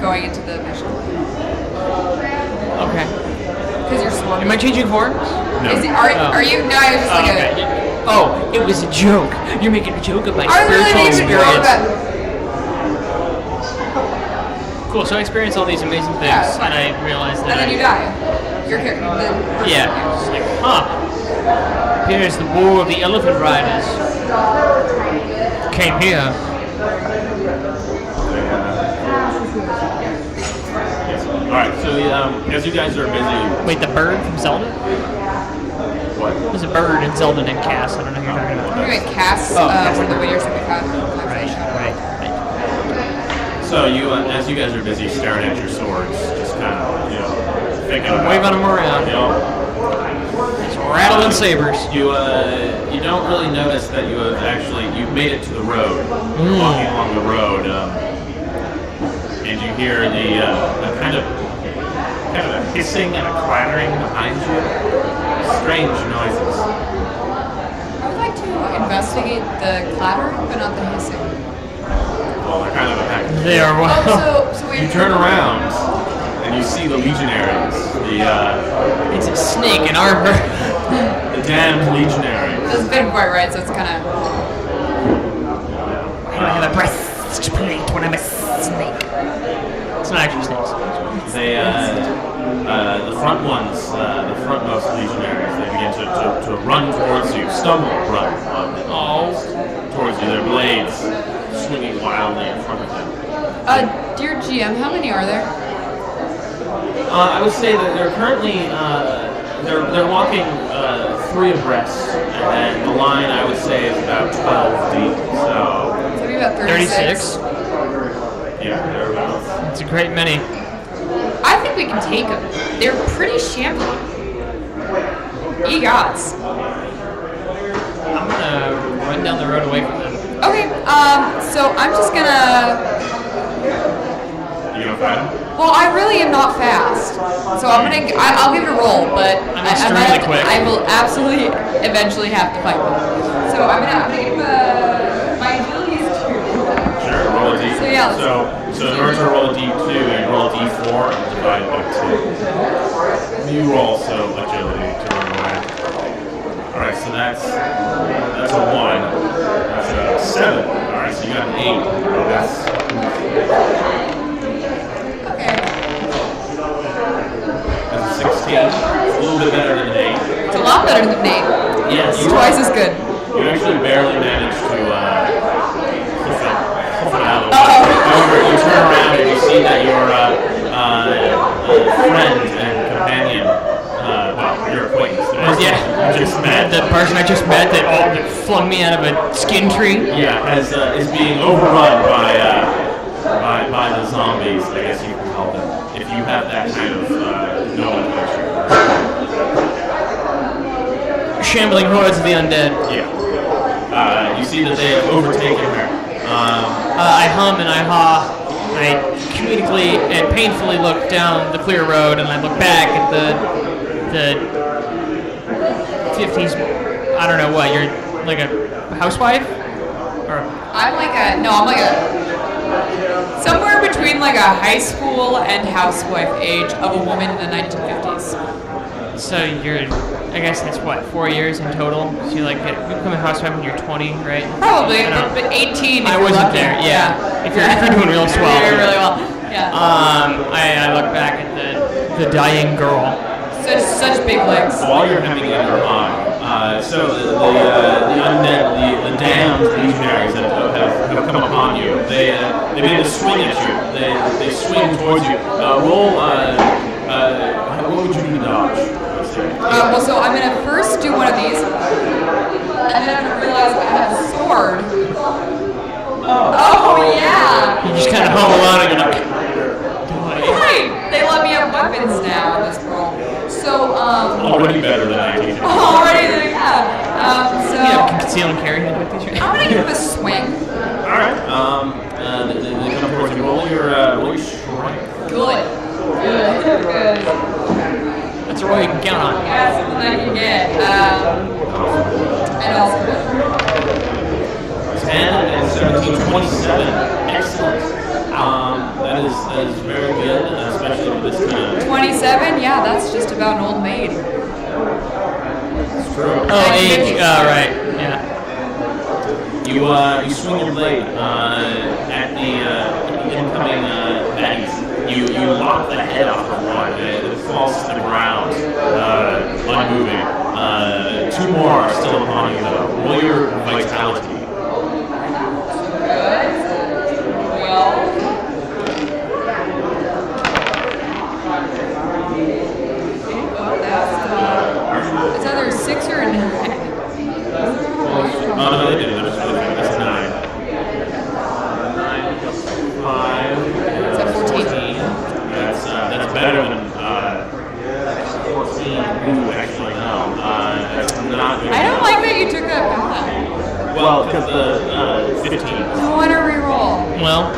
going into the mission. Okay. Because you're swarming. Am I changing forms? No. Are you? No, I was just Okay. Oh, it was a joke. You're making a joke of my I really spiritual need to know experience. about. Cool, so I experience all these amazing things, Yeah. and I realize that And then you die. Your character. Yeah. It's like, here's the war of the elephant riders. Came here. Alright, so as you guys are busy... Wait, the bird from Zelda? What? There's a bird in Zelda named Cass. I don't know who you're talking about. We're doing casts for the winners of the contest. Right. So as you guys are busy staring at your swords, just kind of, thinking about... Waving them around. It's rattling sabers. You don't really notice that you've made it to the road. You're walking along the road, and you hear the kind of a hissing and a clattering behind you. Strange noises. I would like to investigate the clattering, but not the hissing. Well, they're kind of a pack. They are wild. So we You turn around, and you see the legionaries, It's a snake in armor. the damned legionaries. Doesn't fit quite right, so it's kind of. I have a breastplate when I'm a snake. It's not actually snakes. They, the front ones, the frontmost legionaries, they begin to run towards you, stumble, run towards you. Their blades swinging wildly in front of them. Dear GM, how many are there? I would say that they're currently they're walking 3 abreast, and then the line I would say is about 12 deep. So Maybe about 36. 36. yeah, thereabouts. It's a great many. I think we can take them. They're pretty shambling. Egots. I'm gonna run down the road away from them. Okay, so I'm just gonna. You gonna fight them? Well, I really am not fast, so I'll give it a roll, but I'm extremely quick. I will absolutely eventually have to fight them. So I'm gonna give my agility is 2. Sure, roll a d. So yeah. So in order to roll a d2, you roll a d4 and divide by 2. You roll also agility to run away. All right, so that's a 1. That's a 7. All right, so you got an 8. That's Okay. That's a 16. It's a little bit better than an 8. It's a lot better than 8. Yes. It's twice as good. You actually barely managed to hoof it out of the way. Uh-oh. However, you turn around and you see that your friend and companion, well, your acquaintance, the person you just met, The person I just met that flung me out of a skin tree. is being overrun by the zombies, I guess you can call them, if you have that kind of nomenclature. Shambling hordes of the undead. Yeah. You see that they have overtaken her. I hum and I haw. I comedically and painfully look down the clear road, and I look back at the 50s. I don't know what. You're like a housewife, or I'm like a somewhere between like a high school and housewife age of a woman in the 1950s. so you're. I guess that's what 4 years in total. So you become a housewife when you're 20, right? Probably, I don't know. but 18. I if you're wasn't lucky. there. Yeah. If you're doing real swell. You're really well. Yeah. I look back at the dying girl. Such big legs. While you're hemming in her on, so the undead, the damned legionaries that have come upon you, they begin to swing at you. They swing towards you. Roll. What would you do to dodge? Well, so I'm gonna first do one of these, and then I'm gonna realize I have a sword. Oh yeah. You just kind of hum along and you're like, Right. They let me have weapons now in this world. So Already better than I did. already there, yeah. So conceal and carry with these. I'm gonna give him a swing. All right. They come towards you. Roll your strength. Good. Good. That's a roll you can count on. That's something I can get. And also 10 and 17, 27. Excellent. That is very good, especially with this kind of. 27. Yeah, that's just about an old maid. It's true. Oh, age. Right. Yeah. You swing your blade at the incoming baddies. You lock the head off of one. It falls to the ground, unmoving. 2 more are still upon you though. Roll your vitality. Good. Well. It's either a 6 or a 9. No, they didn't. That's 9. 9 plus 5. It's at 14. That's better than 14. Ooh, actually no. That's not good. I don't like that you took that back. Well, because 15. I want to reroll. Well,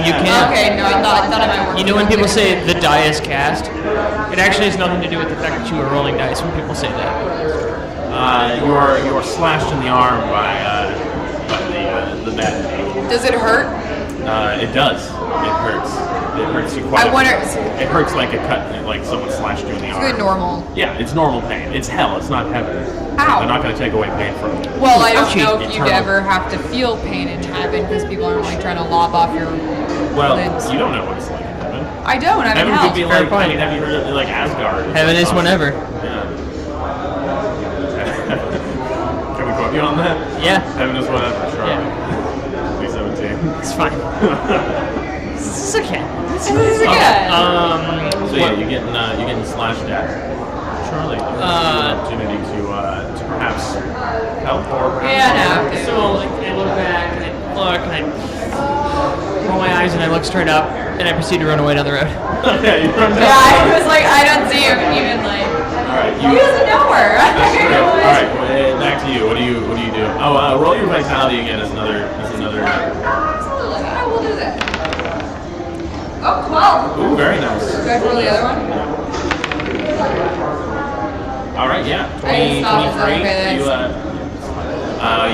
you can. Okay, no, I thought I might work. You know when people say the die is cast, it actually has nothing to do with the fact that you are rolling dice when people say that. You are slashed in the arm by the bad. Does it hurt? It does. It hurts. It hurts you quite. I wonder. It hurts like a cut, like someone slashed you in the arm. Good normal. Yeah, it's normal pain. It's hell. It's not heaven. Ow. They're not going to take away pain from you. Well, I don't Ouchie. know if you'd Eternal. ever have to feel pain in heaven because people aren't like trying to lob off your Well, limbs. you don't know what it's like in heaven. I don't. I'm in Heaven hell. could be Fair like, point. I mean, have you heard of like Asgard? Heaven is whenever. Yeah. Can we quote you on that? Yeah. Heaven is whatever, sure. Yeah. 2017. It's fine. It's okay. This is good. So yeah, you're getting slashed at. Charlie, do you have an opportunity to perhaps help or perhaps Yeah, no. So like, I look back and I look and I roll my eyes and I look straight up and I proceed to run away down the road. Yeah, you run down. Yeah, I was like, I don't see him even like. Alright, He doesn't know her. Alright, back to you. What do you do? Oh, roll your vitality again as another. Absolutely, I will do that. Oh, 12. Ooh, very nice. Do I roll the other one? Alright, yeah. I didn't stop, is that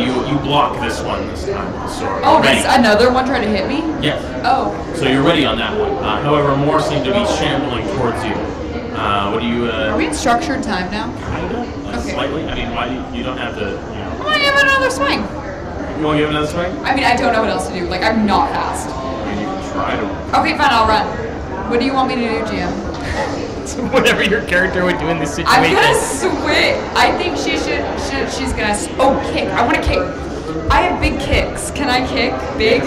23. okay, You block this one this time with the sword. Oh, Ready. this another one trying to hit me? Yes. Oh. So you're ready on that one. However, more seem to be shambling towards you. What do you? Are we in structured time now? Kinda. Okay. Slightly. I mean, why you don't have to? I'm gonna give it another swing. You want to give it another swing? I mean, I don't know what else to do. Like, I'm not fast. I mean, you can try to. Okay, fine, I'll run. What do you want me to do, GM? Whatever your character would do in this situation. I'm gonna switch. I think she's gonna. Kick. I want to kick. I have big kicks. Can I kick big?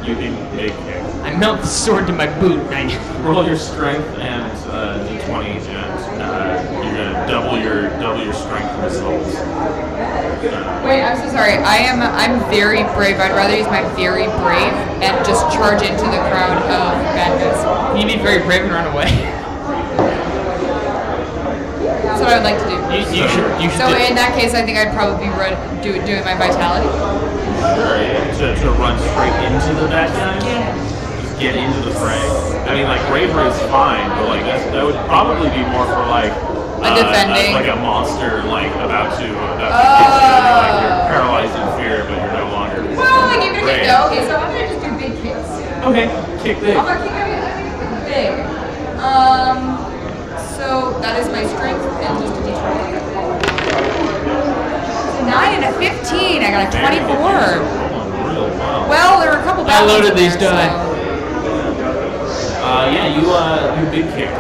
You can make kick. I mount the sword to my boot. Roll your strength and d20, and you're gonna double your strength results. Wait, I'm so sorry. I'm very brave. I'd rather use my very brave and just charge into the crowd of bad guys. You need very brave and run away. That's what I would like to do. You should. So in that case, I think I'd probably be doing my vitality. Sure, yeah. To run straight into the bad guys? Just get into the fray. I mean, like, bravery is fine, but like that would probably be more for like defending. like a monster like about to get you. Like you're paralyzed in fear, but you're no longer. Well, like even brave. okay, so I'm gonna just do big kicks. Okay, kick big. I'm gonna kick big. So that is my strength and just a d20. 9 and a 15. I got a 24. Real well. Well, there were a couple. I loaded battles in these there, die. so- Yeah, you big kick.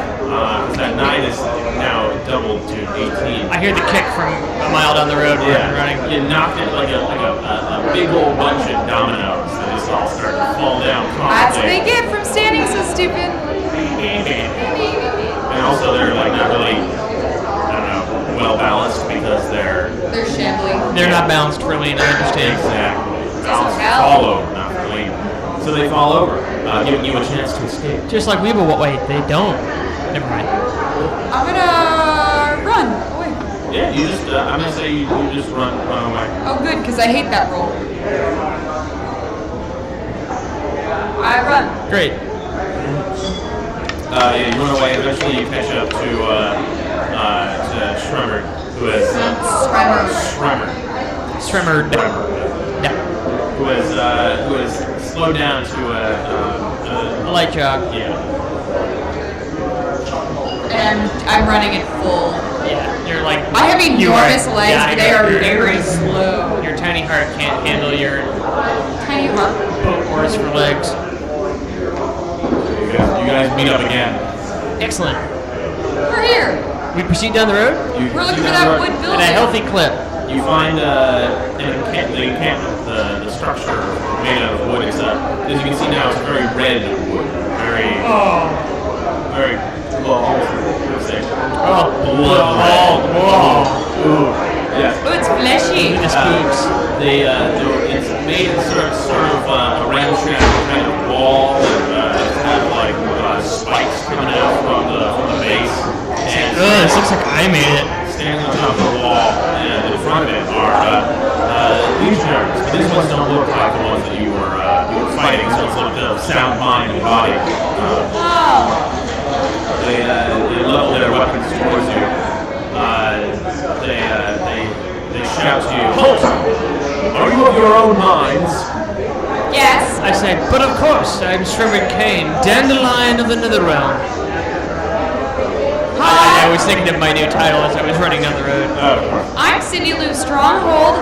That 9 is now doubled to 18. I hear the kick from a mile down the road where I'm running. You knocked it like a big old bunch of dominoes that just all started to fall down. That's what they get from standing so stupid. And also they're like not really, I don't know, well balanced because they're shambling. They're not balanced for lean, I understand. exactly balanced hell. fall over, not clean. So they fall over, giving you a chance to escape. Just like we, but wait, they don't. Never mind. I'm gonna run away. Yeah, you just, I'm gonna say you just run away. Oh, good, because I hate that roll. I run. Great. Yeah, you run away. Eventually, you catch up to Shremmer, who is Stremmer. Yeah. who is slowed down to A light jog. yeah. And I'm running it full. Yeah. You're like. I have you enormous are- legs, yeah, but they are your- very slow. Your tiny heart can't handle your Tiny heart. boat horse for legs. You guys meet up again. Excellent. We're here. We proceed down the road We're looking for that wood at building. a healthy clip. You find the encampment, the structure made out of wood. It's as you can see now, it's very red wood, very well. Let's say blood red. Ooh, yeah. Oh, it's fleshy. The spooks. It's made sort of a ramshackle kind of wall. It's got like spikes coming out from the base. And This looks like I made it. standing on top of the wall, and in front of it are legionaries. But these ones don't look like the ones that you were fighting. So it's like of sound mind and body. They level their weapons towards you. They shout to you, "Halt! Are you of your own minds? Yes. I say, but of course, I'm Sherman Kane, Dandelion of the Netherrealm. I was thinking of my new title as I was running down the road. I'm Cindy Lou Stronghold.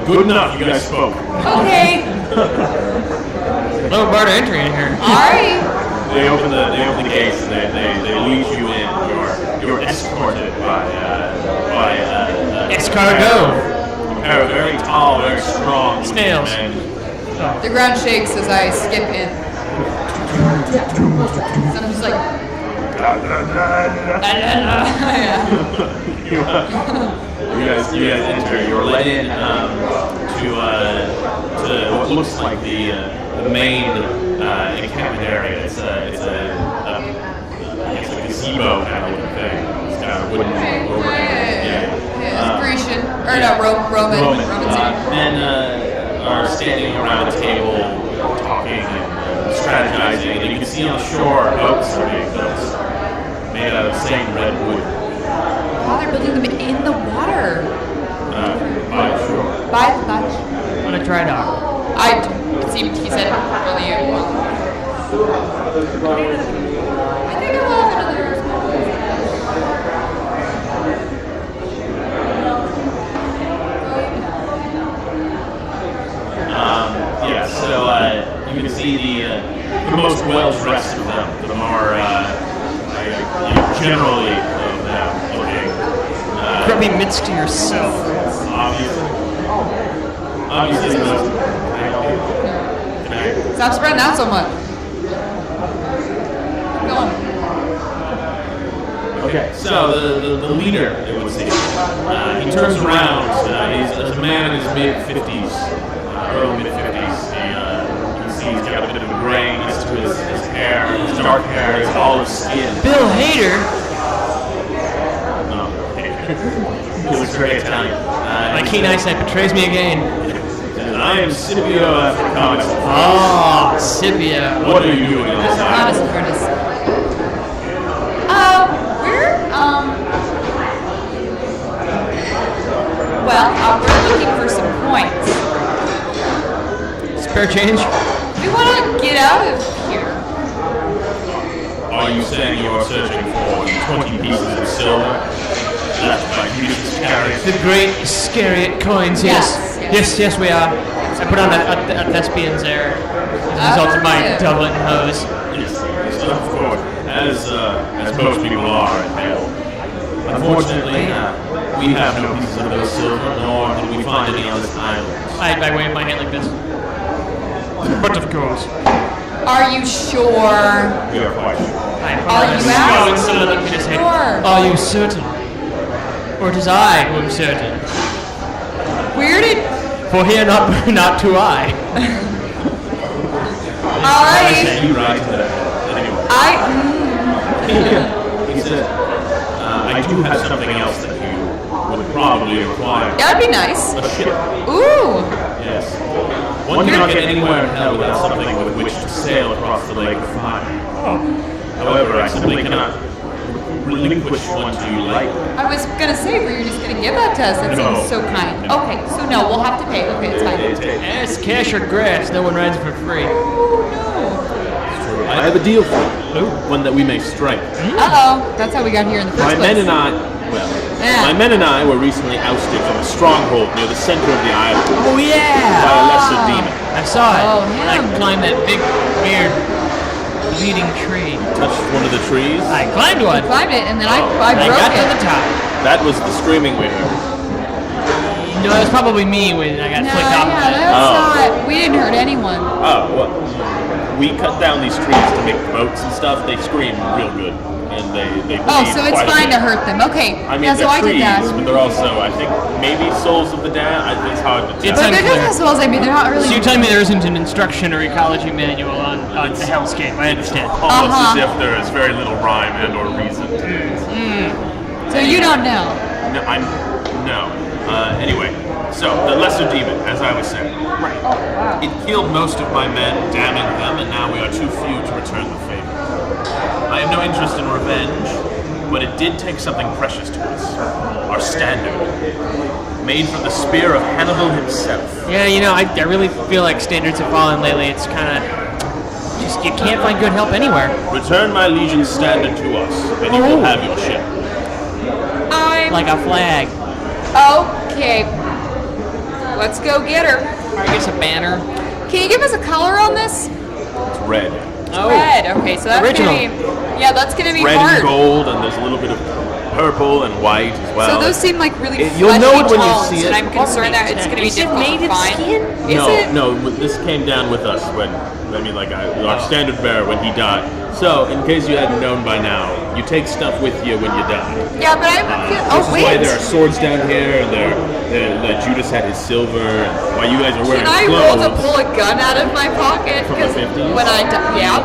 Good enough, you guys spoke. Okay. Low bar to entry in here. Alright. They open the gates and they lead you in. You're escorted by Escargot. a very tall, very strong Snails. man. The ground shakes as I skip in. So I'm just like, You guys enter. You're led in to what looks like the main encampment area. It's a gazebo kind of looking thing. It's kind of wooden. Grecian, or no, Roman. Men are standing around a table, talking and strategizing. And you can see on the shore boats are being built, made out of the same red wood. Oh, they're building them in the water. By the shore. By On a dry dock. it seemed he said earlier. I think I love another. So you can see the most well-dressed of them, the more generally of them looking. Grubby mitts to yourself. Obviously the most. Stop spreading out so much. Go on. Okay, so the leader, it would seem, he turns around. He's a man in his mid-50s, early mid-50s. You see he's got a bit of a grayness to his hair, his dark hair, his olive skin. Bill Hader. No, he looks very Italian. My keen eyesight betrays me again. I am Scipio Africanus. Oh, Scipio. What are you doing on this Honest island? furnace. We're looking for some coins. Spare change? We want to get out of here. Are you saying you are searching for 20 pieces of silver? Left by Judas Iscariot. The great Iscariot coins, yes. Yes, we are. I put on a thespian's air as a result of my Dublin hose. Yes, of course. As most people are at hell. Unfortunately, we have no pieces of those silver, nor did we find any on this island. I wave my hand like this. But of course. Are you sure? We are quite sure. Are you out? Sure. Are you certain? Or it is I who am certain? Where did? For here not to I. Alright. You right to that. Anyway. He said, I do have something else that you would probably require. That'd be nice. A ship. Ooh. Yes. One cannot get anywhere in hell without something with which to sail across the lake of fire. However, I simply cannot relinquish one to you lightly. I was gonna say, were you just gonna give that to us? That No. seems so kind. Okay, so no, we'll have to pay. Okay, it's fine. Yes, cash or grass. No one rides for free. Oh I have a deal for you. One that we may strike. no. Uh-oh, that's how we got here in the first My place. men and I, my men and I were recently ousted from a stronghold near the center of the island Oh yeah! by a lesser demon. I saw it. Oh, I him. climbed that big, weird, bleeding tree. Touched one of the trees. I climbed one. Climbed it, and then I I broke got to it. the top. That was the screaming we heard. No, it was probably me when I got No, flicked off of yeah, it. that's Oh. not. We didn't hurt anyone. Oh, well, we cut down these trees to make boats and stuff. They scream real good, and they Oh, bleed so it's quite a fine bit. to hurt them. Okay. I mean, yeah, so they're I did trees, that. but they're also, I think, maybe souls of the damned. It's hard to tell. It's But they're unclear. just as well as I mean, they're not really. So you're telling me there isn't an instruction or ecology manual on the hellscape? I understand. Almost Uh-huh. as if there is very little rhyme and or reason to it. So you don't know. No, no. Anyway, so the lesser demon, as I was saying, it killed most of my men, damning them, and now we are too few to return the favor. I have no interest in revenge, but it did take something precious to us. Our standard, made from the spear of Hannibal himself. Yeah, you know, I really feel like standards have fallen lately. It's kind of just you can't find good help anywhere. Return my legion's standard to us, and you will have your ship. Like a flag. Okay. Let's go get her. Or I guess a banner. Can you give us a color on this? It's red. Red. Okay, so that's Original. gonna be. Yeah, that's gonna be Red hard. and gold, and there's a little bit of purple and white as well. So those seem like really You'll fleshy know it when you tones, see it. and I'm concerned that it's gonna be Is it difficult made to of find. skin? Is it? No, this came down with us when, our standard bearer when he died. So, in case you hadn't known by now, you take stuff with you when you die. Yeah, but I'm. This is why there are swords down here, and that Judas had his silver, and why you guys are wearing Can I roll to clothes. pull a gun out of my pocket? From the Because 50s? when I die, yeah.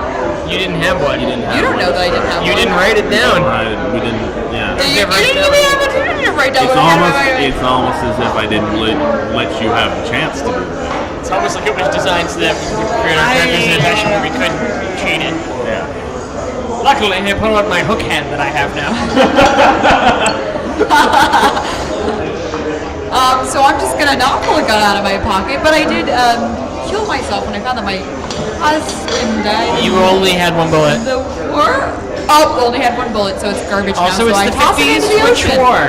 You didn't have one. You didn't have You don't one. know that I didn't have You one. didn't write it down. We didn't, yeah. You never didn't write give me down. an opportunity to write down It's what I had in almost, my mind. it's almost as if I didn't let you have the chance to do that. It's almost like it was designed so that we could create our characters in a fashion where we couldn't cheat it. Yeah. Luckily, I pulled out my hook hand that I have now. So I'm just gonna not pull a gun out of my pocket, but I did kill myself when I found that my husband died. You only had one bullet. The war? Oh, only had one bullet, so it's garbage Also, now. So I it's the toss it 50s. into the Which ocean. war?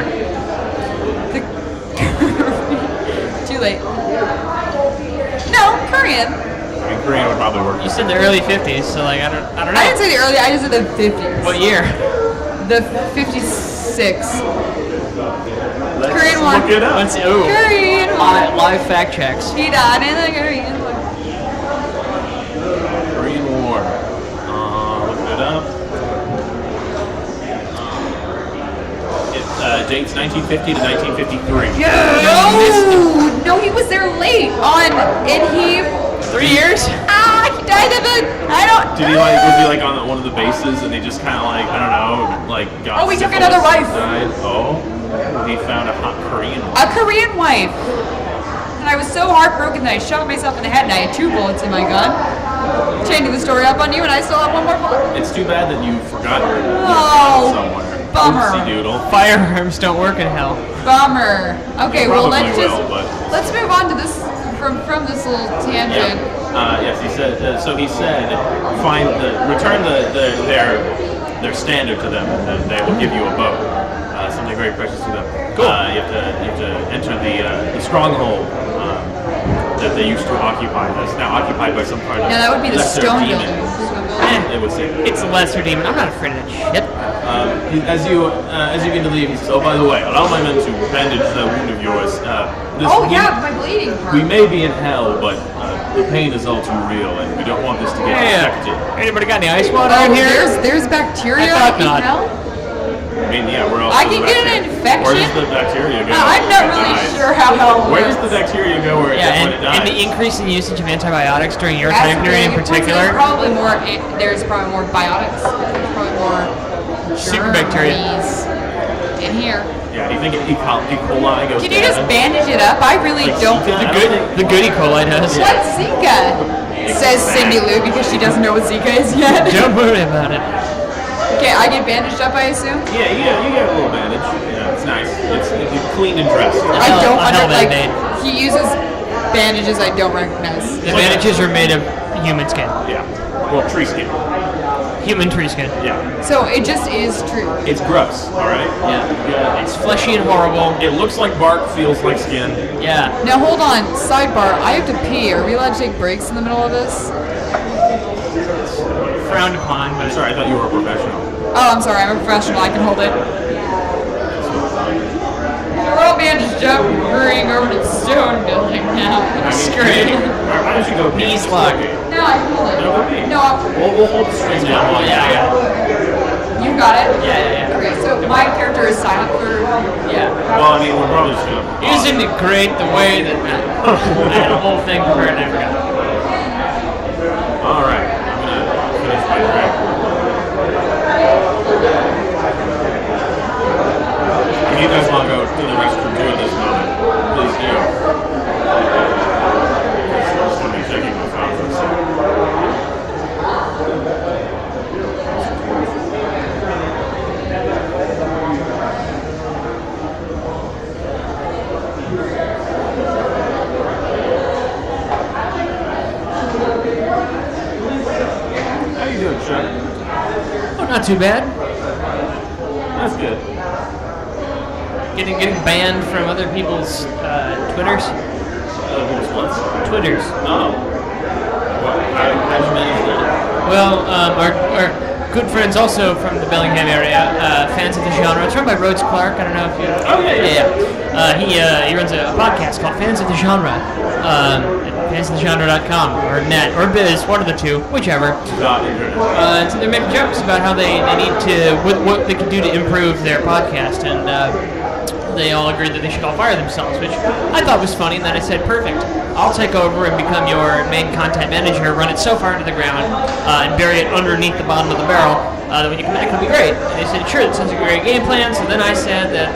Too late. No, Korean. I mean, Korean would probably work. You said the early 50s, so like I don't I know. didn't say the early. I just said the 50s. What year? The 56. Let's Korean one. look it up. Let's see. Ooh. Korean one. Live fact checks. He died in the Korean war. Korean War. Looking it up. It dates 1950 to 1953. No, he was there late on, and he 3 years? he died of it. I don't. Did he was he like on one of the bases and he just kind of like, I don't know, like got Oh, he took syphilis another wife. and died? Oh, he found a hot Korean one. A Korean wife. And I was so heartbroken that I shot myself in the head, and I had 2 bullets in my gun. Changing the story up on you, and I still have 1 more bullet. It's too bad that you forgot your Oh, gun somewhere. bummer. Oopsie doodle. Firearms don't work in hell. Bummer. Okay, well Probably let's move on to this from this little tangent. Yes, he said. So he said, return their standard to them, and then they will give you a boat. Something very precious to them. Cool. You have to enter the stronghold that they used to occupy. That's now occupied by some kind of Now that would be the lesser stone demon. building. It would seem. It's a lesser demon. I'm not afraid of that shit. As you begin to leave, he says, "Oh, by the way, allow my men to bandage the wound of yours. Oh yeah, my bleeding part. We may be in hell, but the pain is all too real, and we don't want this to get infected. Anybody got any ice water Oh, in here? there's bacteria I thought in not. hell? I mean, yeah, we're all. I can get an infection? Where does the bacteria go? I'm not when it really dies? sure how hell Where works. does the bacteria go when Yeah, it dies? and the increase in usage of antibiotics during your That's time period in really important. particular. There's probably more biotics. There's probably more Super bacteria. germs in here. Yeah, do you think E. coli goes Can you just down? bandage it up? I really Like don't. Zika? The good E. coli does. What's Zika? Says Cindy Lou because she doesn't know what Zika is yet. Don't worry about it. Okay, I get bandaged up, I assume. Yeah, you get a little bandage. Yeah, it's nice. It's clean and dressed. I hell- don't a hell like. Band-Aid. He uses bandages I don't recognize. The bandages are made of human skin. Yeah. Well, tree skin. Human tree skin. Yeah. So it just is true. It's gross, alright? Yeah. It's fleshy and horrible. It looks like bark, feels like skin. Yeah. Now hold on, sidebar. I have to pee. Are we allowed to take breaks in the middle of this? Frowned upon, I'm but sorry, I thought you were a professional. Oh, I'm sorry. I'm a professional. I can hold it. We're all bandaged up. Hurrying over to the stone building now. Screw it. Why don't you go pee? Knees locked. No, I can hold it. No, go pee. No, We'll hold the strings down. Oh, yeah, yeah. you got it? Yeah. Okay, so my character is silent for... Yeah. Well, I mean, we're probably just gonna. Isn't it great the way that I had a whole thing prepared and I forgot? Alright, I'm gonna finish my drink. If you guys want to go to the restroom too at this moment, please do. I just want to be checking my phone for a second. Chuck? Oh, not too bad. That's good. Getting banned from other people's Twitters. Twitters. Oh. How'd you manage that? Well, our good friends also from the Bellingham area, fans of the genre. It's run by Rhodes Clark. I don't know if you. Oh yeah. He runs a podcast called Fans of the Genre. At fansofthegenre.com or net or biz, one of the two, whichever. So they're making jokes about how they need to what they can do to improve their podcast, and they all agreed that they should all fire themselves, which I thought was funny. And then I said, perfect, I'll take over and become your main content manager, run it so far into the ground, and bury it underneath the bottom of the barrel that when you come back it'll be great. And they said, sure, that sounds like a great game plan. So then I said that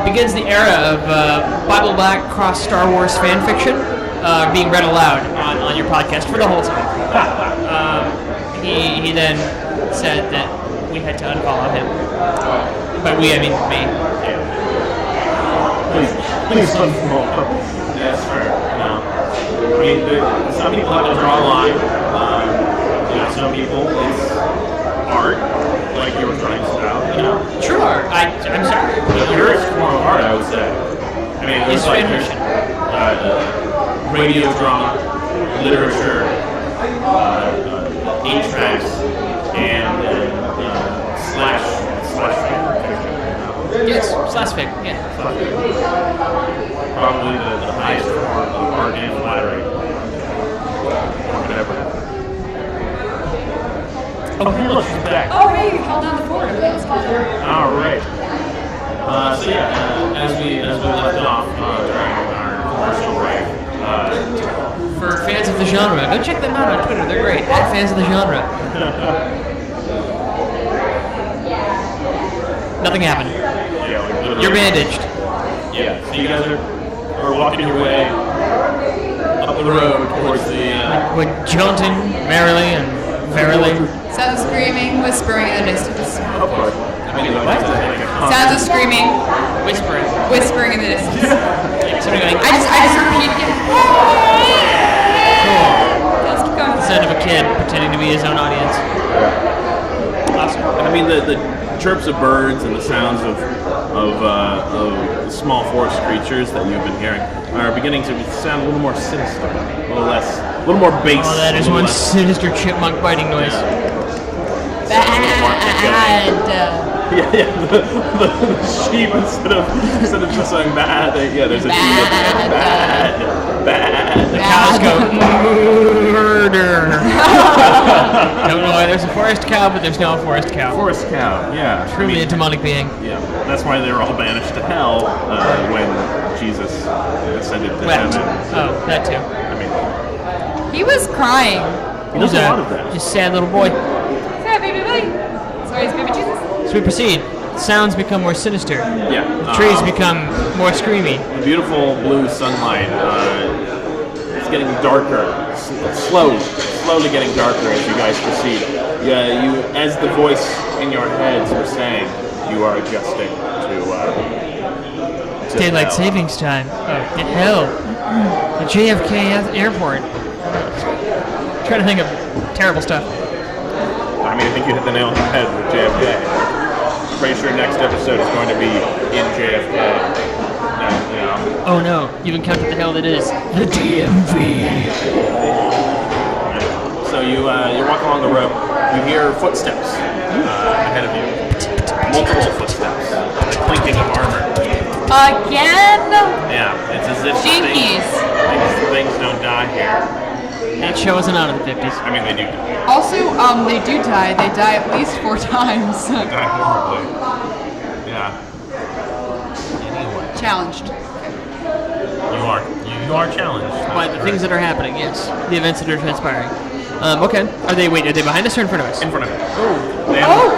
begins the era of Bible Black cross Star Wars fan fiction being read aloud on your podcast for the whole time. He then said that we had to unfollow him. By we, I mean me. Please unfollow. That's fair. No. I mean, some people have to draw a line. Some people it's art, like you were trying to spout. True art. I'm sorry. The purest form of art, I would say. I mean, it's like there's radio drama, literature, 8-tracks, and slash fiction. Yes, slash fic. Yeah. Probably the highest form of art and flattery. Whatever. Oh, hey, look, she's back. Oh, hey, you held down the fort. That's good. All right. So yeah, as we left off during our commercial break. For fans of the genre, go check them out on Twitter. They're great. At fans of the genre. Nothing happened. Yeah, like literally. You're bandaged. Yeah. So you guys are walking your way up the road towards the. We're jaunting merrily and verily. Sounds of screaming, whispering in the distance. Of course. I mean, Sounds of screaming, Whispering. whispering in the distance. Somebody going, I just repeated it. cool. Let's keep going. The sound of a kid pretending to be his own audience. Awesome. I mean, the chirps of birds and the sounds of small forest creatures that you've been hearing are beginning to sound a little more sinister, a little more bass. Oh, that is one sinister chipmunk biting noise. Bad. Yeah, the sheep instead of just saying bad, there's a sheep that's bad. The cows go murder. Don't know why there's a forest cow, but there's no forest cow. Forest cow, yeah. Truly a demonic being. Yeah, that's why they were all banished to hell when Jesus ascended to Wept. heaven. Oh, that too. I mean, He was crying. he does a lot of that. Just sad little boy. Yeah, baby boy. Sorry, it's baby Jesus. So we proceed. Sounds become more sinister. Yeah. Trees become more screamy. The beautiful blue sunlight is getting darker, slowly getting darker as you guys proceed. Yeah, as the voice in your heads were saying, you are adjusting to Daylight hell. savings time. Oh, in hell. The JFK airport. Trying to think of terrible stuff. I mean, I think you hit the nail on the head with JFK. Pretty sure next episode is going to be in JFK. Oh no, you've encountered the hell that is the DMV. So you're walking along the road. You hear footsteps ahead of you. Multiple footsteps. Clinking of armor. Again? Yeah, it's as if things don't die here. That show wasn't out in the 50s. I mean, they do die. Also, they do die. They die at least 4 times. They die horribly. Yeah. Anyway. Challenged. You are challenged. By the things that are happening, yes. The events that are transpiring. Okay. Are they behind us or in front of us? In front of you. Oh!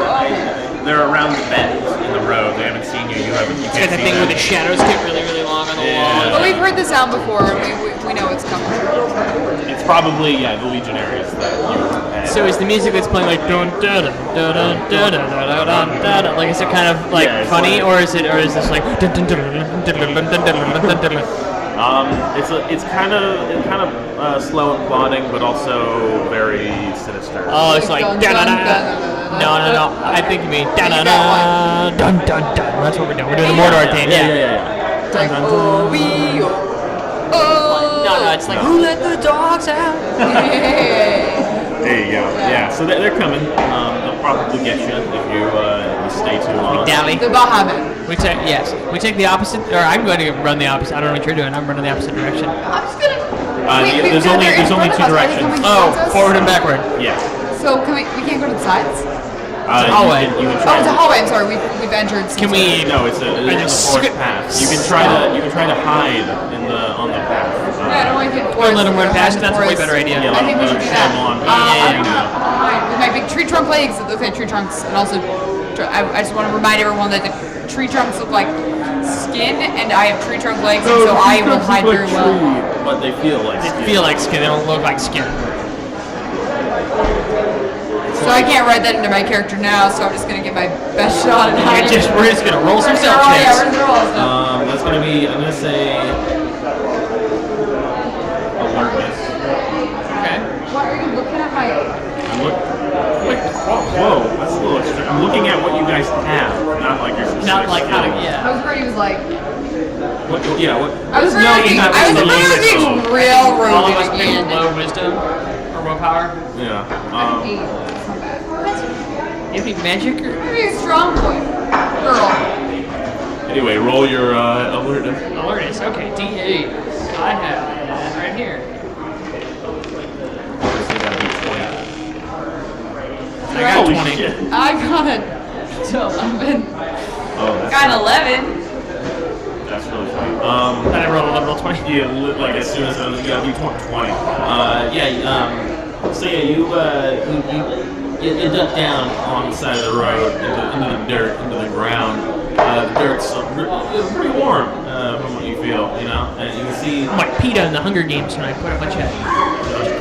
They're around the bend in the road. They haven't seen you. You can't It's got that see thing them. where the shadows get really, really long on the wall. But we've heard the sound before, and we know it's coming. It's probably, the Legionaries that you had. So is the music that's playing like dun dun dun dun dun dun dun dun? Like, is it kind of like Yeah, it's funny, like- or is this like dun dun dun dun dun dun dun dun dun dun? It's kind of slow and plodding, but also very sinister. Oh, it's like da-da-da. No. I think you mean da-da-da, dun dun dun. That's what we're doing. We're doing the Mordor theme. Yeah. Like, oh, we, oh. No, it's like, who let the dogs out? There you go. Yeah, so they're coming. They'll probably get you if you stay too long. Dally. The Bahamut. We take the opposite, or I'm going to run the opposite. I don't know what you're doing. I'm running the opposite direction. I'm just gonna. There's only two directions. Oh, forward and backward. Yes. So can we can't go to the sides? It's a hallway. You can Oh, try it's a hallway. I'm sorry. We've entered. Can we? No, it's a forest path. You can try to hide on the path. Yeah, I don't want to get Or let them run past. That's a way better idea. Yeah, I think we should do that. Yeah. With my big tree trunk legs that look like tree trunks, and also I just want to remind everyone that the tree trunks look like skin, and I have tree trunk legs, and so I will hide very well. But they feel like skin. They feel like skin. They don't look like skin. So I can't write that into my character now, so I'm just gonna get my best shot at hiding. We're just gonna roll some stealth Yeah, checks. we're gonna roll stuff. That's gonna be. I'm gonna say alertness. Okay. Why are you looking at my? Whoa, that's a little extreme. I'm looking at what you guys have, not like your specific Not like how to, skill. yeah. I was afraid he was like. What? Yeah. What? I was afraid he was being real All of rude us pick again. low wisdom or willpower. Yeah. Eight. That's not bad. You have any magic or Maybe a strong boy. Girl. Anyway, roll your alertness. alertness? Okay, D8. I have that right here. I got Holy 20. shit. I got a 11. Oh, that's Got an 11. That's really funny. Then I rolled a level 20. Yeah, like as soon as I was gonna be 20. So yeah, you duck down on the side of the road into the dirt, into the ground. The dirt's pretty warm from what you feel, you know, and you can see. I'm like PETA in the Hunger Games when I put a bunch of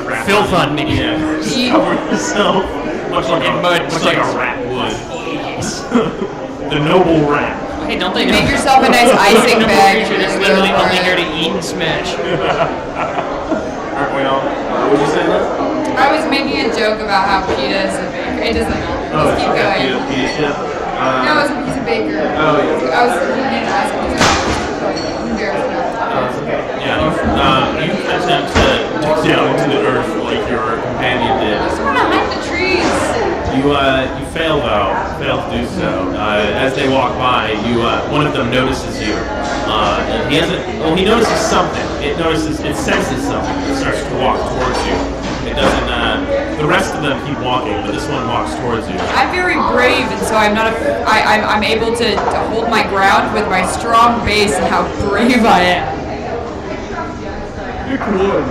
crap filth on me. Yeah, just cover yourself. Much like In mud, much like a rat would. Yes. The noble rat. Hey, don't they know? Make yourself a nice icing bag. Creature that's literally only here to eat and smash. Aren't we all? What would you say, Liz? I was making a joke about how PETA is a baker. It doesn't matter. Oh, Let's keep going. No, it was he's a baker. Oh, yeah. I was thinking as You attempt to dig down into the earth like your companion did. I just want to hide the trees. You fail though. Fail to do so. As they walk by, one of them notices you. He hasn't. Well, he notices something. It senses something. It starts to walk towards you. It doesn't. The rest of them keep walking, but this one walks towards you. I'm very brave, and so I'm not. I'm able to hold my ground with my strong base and how brave I am. You're cool.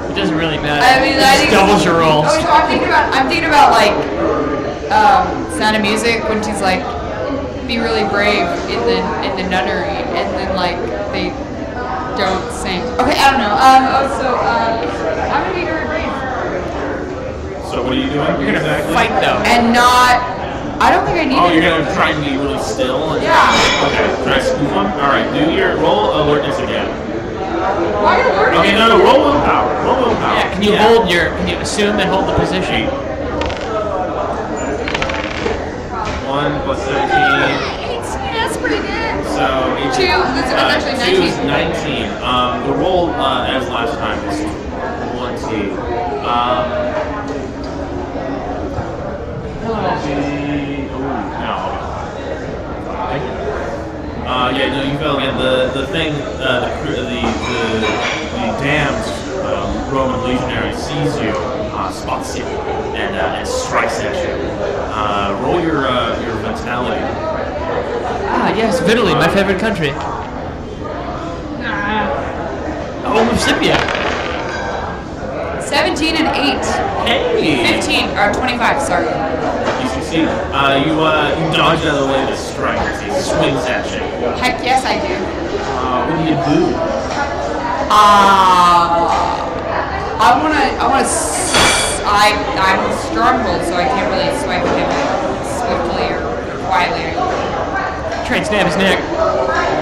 It doesn't really matter. I mean, it I just think doubles your rolls. Oh, so I'm thinking about like Sound of Music when she's like, be really brave in the nunnery, and then like they don't sing. Okay, I don't know. I'm gonna be very brave. So what are you doing? You're gonna exactly? fight though. And not. I don't think I need. Oh, you're gonna try and be really still. Yeah. Okay. Try to scoop one. All right. Do your roll alertness again. Why are you working? Okay. No. Roll willpower. Roll willpower. Yeah, can you assume and hold the position? 1 plus 17. 18. That's pretty good. So 18. Two. That's actually 19. 2 is 19. The roll as last time is 20. Yeah, no, you fell again. The thing, the damned Roman legionary sees you, spots you, and strikes at you. Roll your vitality. Ah, yes, Italy, my favorite country. Home of Scipio. 17 and 8. Hey! 15 or 25. Sorry. You succeed. You dodge out of the way to strike as he swings at you. Heck yes, I do. What do you do? I'm stronghold, so I can't really swipe him swiftly or quietly. Try and stab his neck.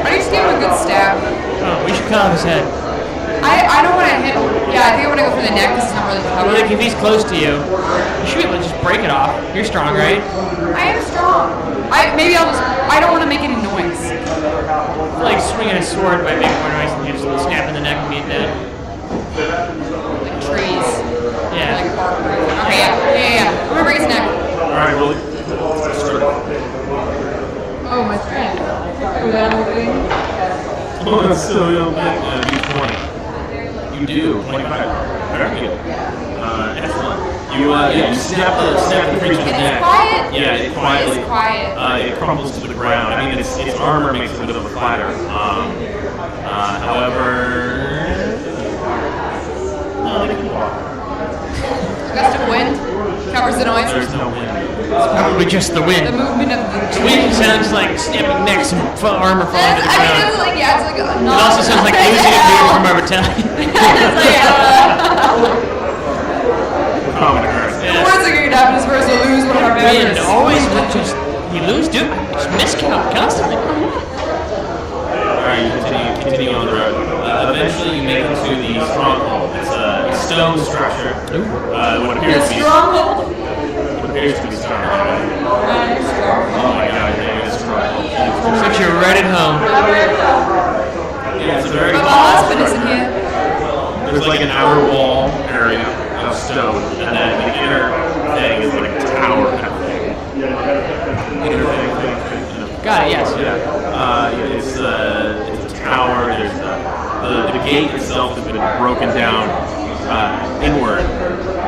I used to give him a good stab. Oh, we should cut off his head. I don't want to hit him. Yeah, I think I want to go for the neck because it's not really covered. Like if he's close to you, you should be able to just break it off. You're strong, right? I am strong. I don't want to make any noise. I feel like swinging a sword might make more noise than just snapping the neck and being dead. Like trees. Yeah. Like bark. Okay, yeah. I'm gonna break his neck. Alright, Willie. Oh, my friend. Oh, that's so young. Use 20. You do. 25. Very good. Excellent. You snap the creature's And neck. it's quiet? Yeah, it quietly. It's quiet. It crumbles to the ground. I mean, its armor makes a bit of a clatter. However, no, they can walk. Gust of wind covers the noise. There's no wind. Probably just the wind. The movement of the Wind sounds like snapping necks and armor falling to the I mean, ground. it's like, yeah, it's like a It also sounds like losing a dude from our battalion. It's like, Common occurrence. the worst thing that could happen is for us to lose one of our Wind members. always would just, you lose, dude. Just miscount constantly. Alright, you continue on the road. Eventually you make it to the stronghold. It's a stone structure. What appears to be Stronghold. stronghold. Oh my god, your name is stronghold. But you're right at home. Yeah, it's a very But my husband isn't here. There's like an outer wall area of stone, and then the inner thing is like a tower kind of thing. Inner thing. Got it, yes. It's a tower. There's the gate itself has been broken down inward,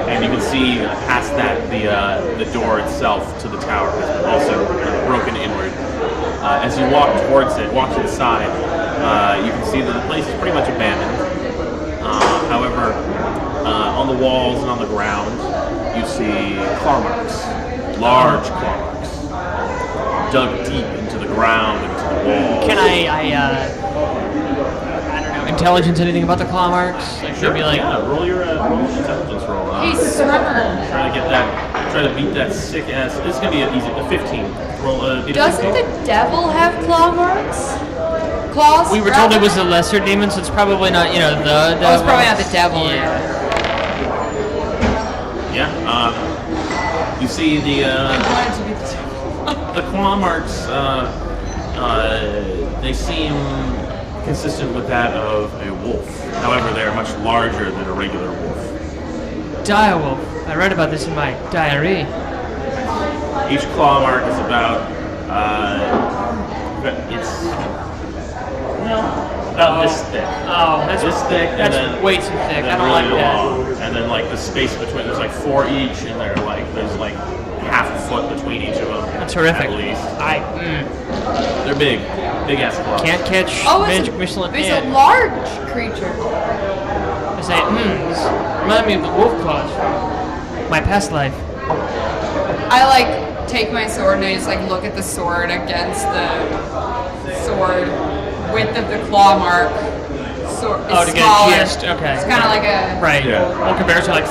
and you can see past that the door itself to the tower has been also broken inward. As you walk towards it, walk to the side, you can see that the place is pretty much abandoned. However, on the walls and on the ground, you see claw marks, large claw marks, dug deep into the ground, into the wall. Can I don't know, intelligence anything about the claw marks? Like, Sure. maybe like, Roll your intelligence roll. Hey, swimmer. Try to beat that sick ass. This is gonna be a 15. Roll a. Doesn't the devil have claw marks? Claws? we were told it was a lesser demon, so it's probably not, the devil. Oh, it's probably not the devil. Yeah. Yeah. You see the claw marks. They seem consistent with that of a wolf. However, they are much larger than a regular wolf. Direwolf. I read about this in my diary. Each claw mark is about about this thick. Oh, that's This thick, and That's then way too thick. and I then don't really like that. long. And then like the space between, there's like 4 each, and there's like half a foot between each of them. That's horrific. At least. They're Big ass claws. can't catch Oh, magic missile. it's a large creature. I say, this remind me of the wolf claws from my past life. I like take my sword and I just like look at the sword against the sword width of the claw mark. Sword is Oh, to get a smaller. gist, okay. It's kind of like a Right. Yeah. Well, compared to like,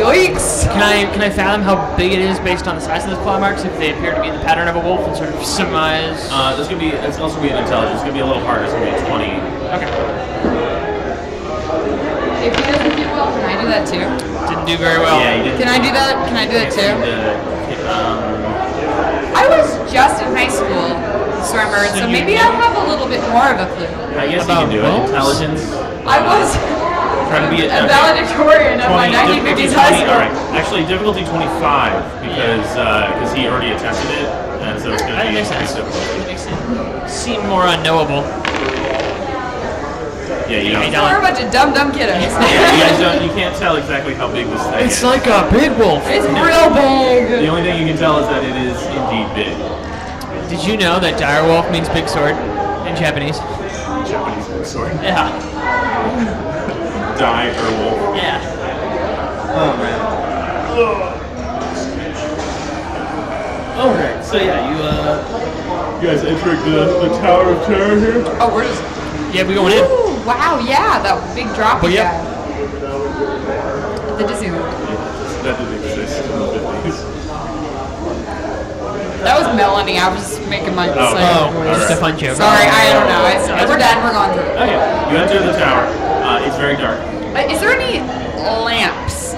yikes. can I fathom how big it is based on the size of those claw marks if they appear to be the pattern of a wolf and sort of surmise? It's also gonna be an intelligence. It's gonna be a little harder. It's gonna be a 20. Okay. If he doesn't do well, can I do that too? Didn't do very well. Yeah, you did. Can I do that? Can I do that too? um, I was just in high school, swimmer, So so you maybe knew? I'll have a little bit more of a clue. I guess you About can do it. wolves? Intelligence. I was Try to be a valedictorian of my 1950s high school. All right. Actually, difficulty 25 because he already attempted it, and so it's gonna That be makes sense. difficult. It makes it seem more unknowable. Yeah, you Hey, don't. We're a bunch of dumb kiddos. You guys don't. You can't tell exactly how big this thing is. It's like a big wolf. It's real big. The only thing you can tell is that it is indeed big. Did you know that direwolf means big sword in Japanese? Japanese big sword. Yeah. Die or wolf. Yeah. Oh man. Alright, so yeah, you guys entering the Tower of Terror here? Oh, we're just. Yeah, we going in. Ooh, wow, yeah, that big drop Oh, we yep. got. The Disneyland. That didn't exist in the 50s. That was Melanie. I was just making my. Oh, just a fun joke. Sorry, I don't know. We're done. We're gone through. Okay, you enter the tower. It's very dark. Is there any lamps?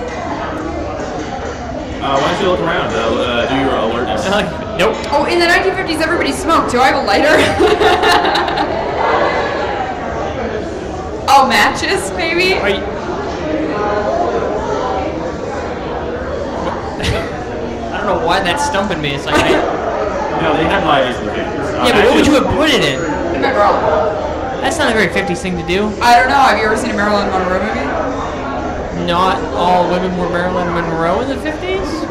Why don't you look around? Do your alertness. Nope. Oh, in the 1950s, everybody smoked. Do I have a lighter? Oh, matches, maybe? Are you... I don't know why that's stumping me. It's like, No, they had lighters in the 50s. yeah, but what would you have put it in? Am I wrong? That's not a very 50s thing to do. I don't know. Have you ever seen a Marilyn Monroe movie? Not all women were Marilyn Monroe in the 50s.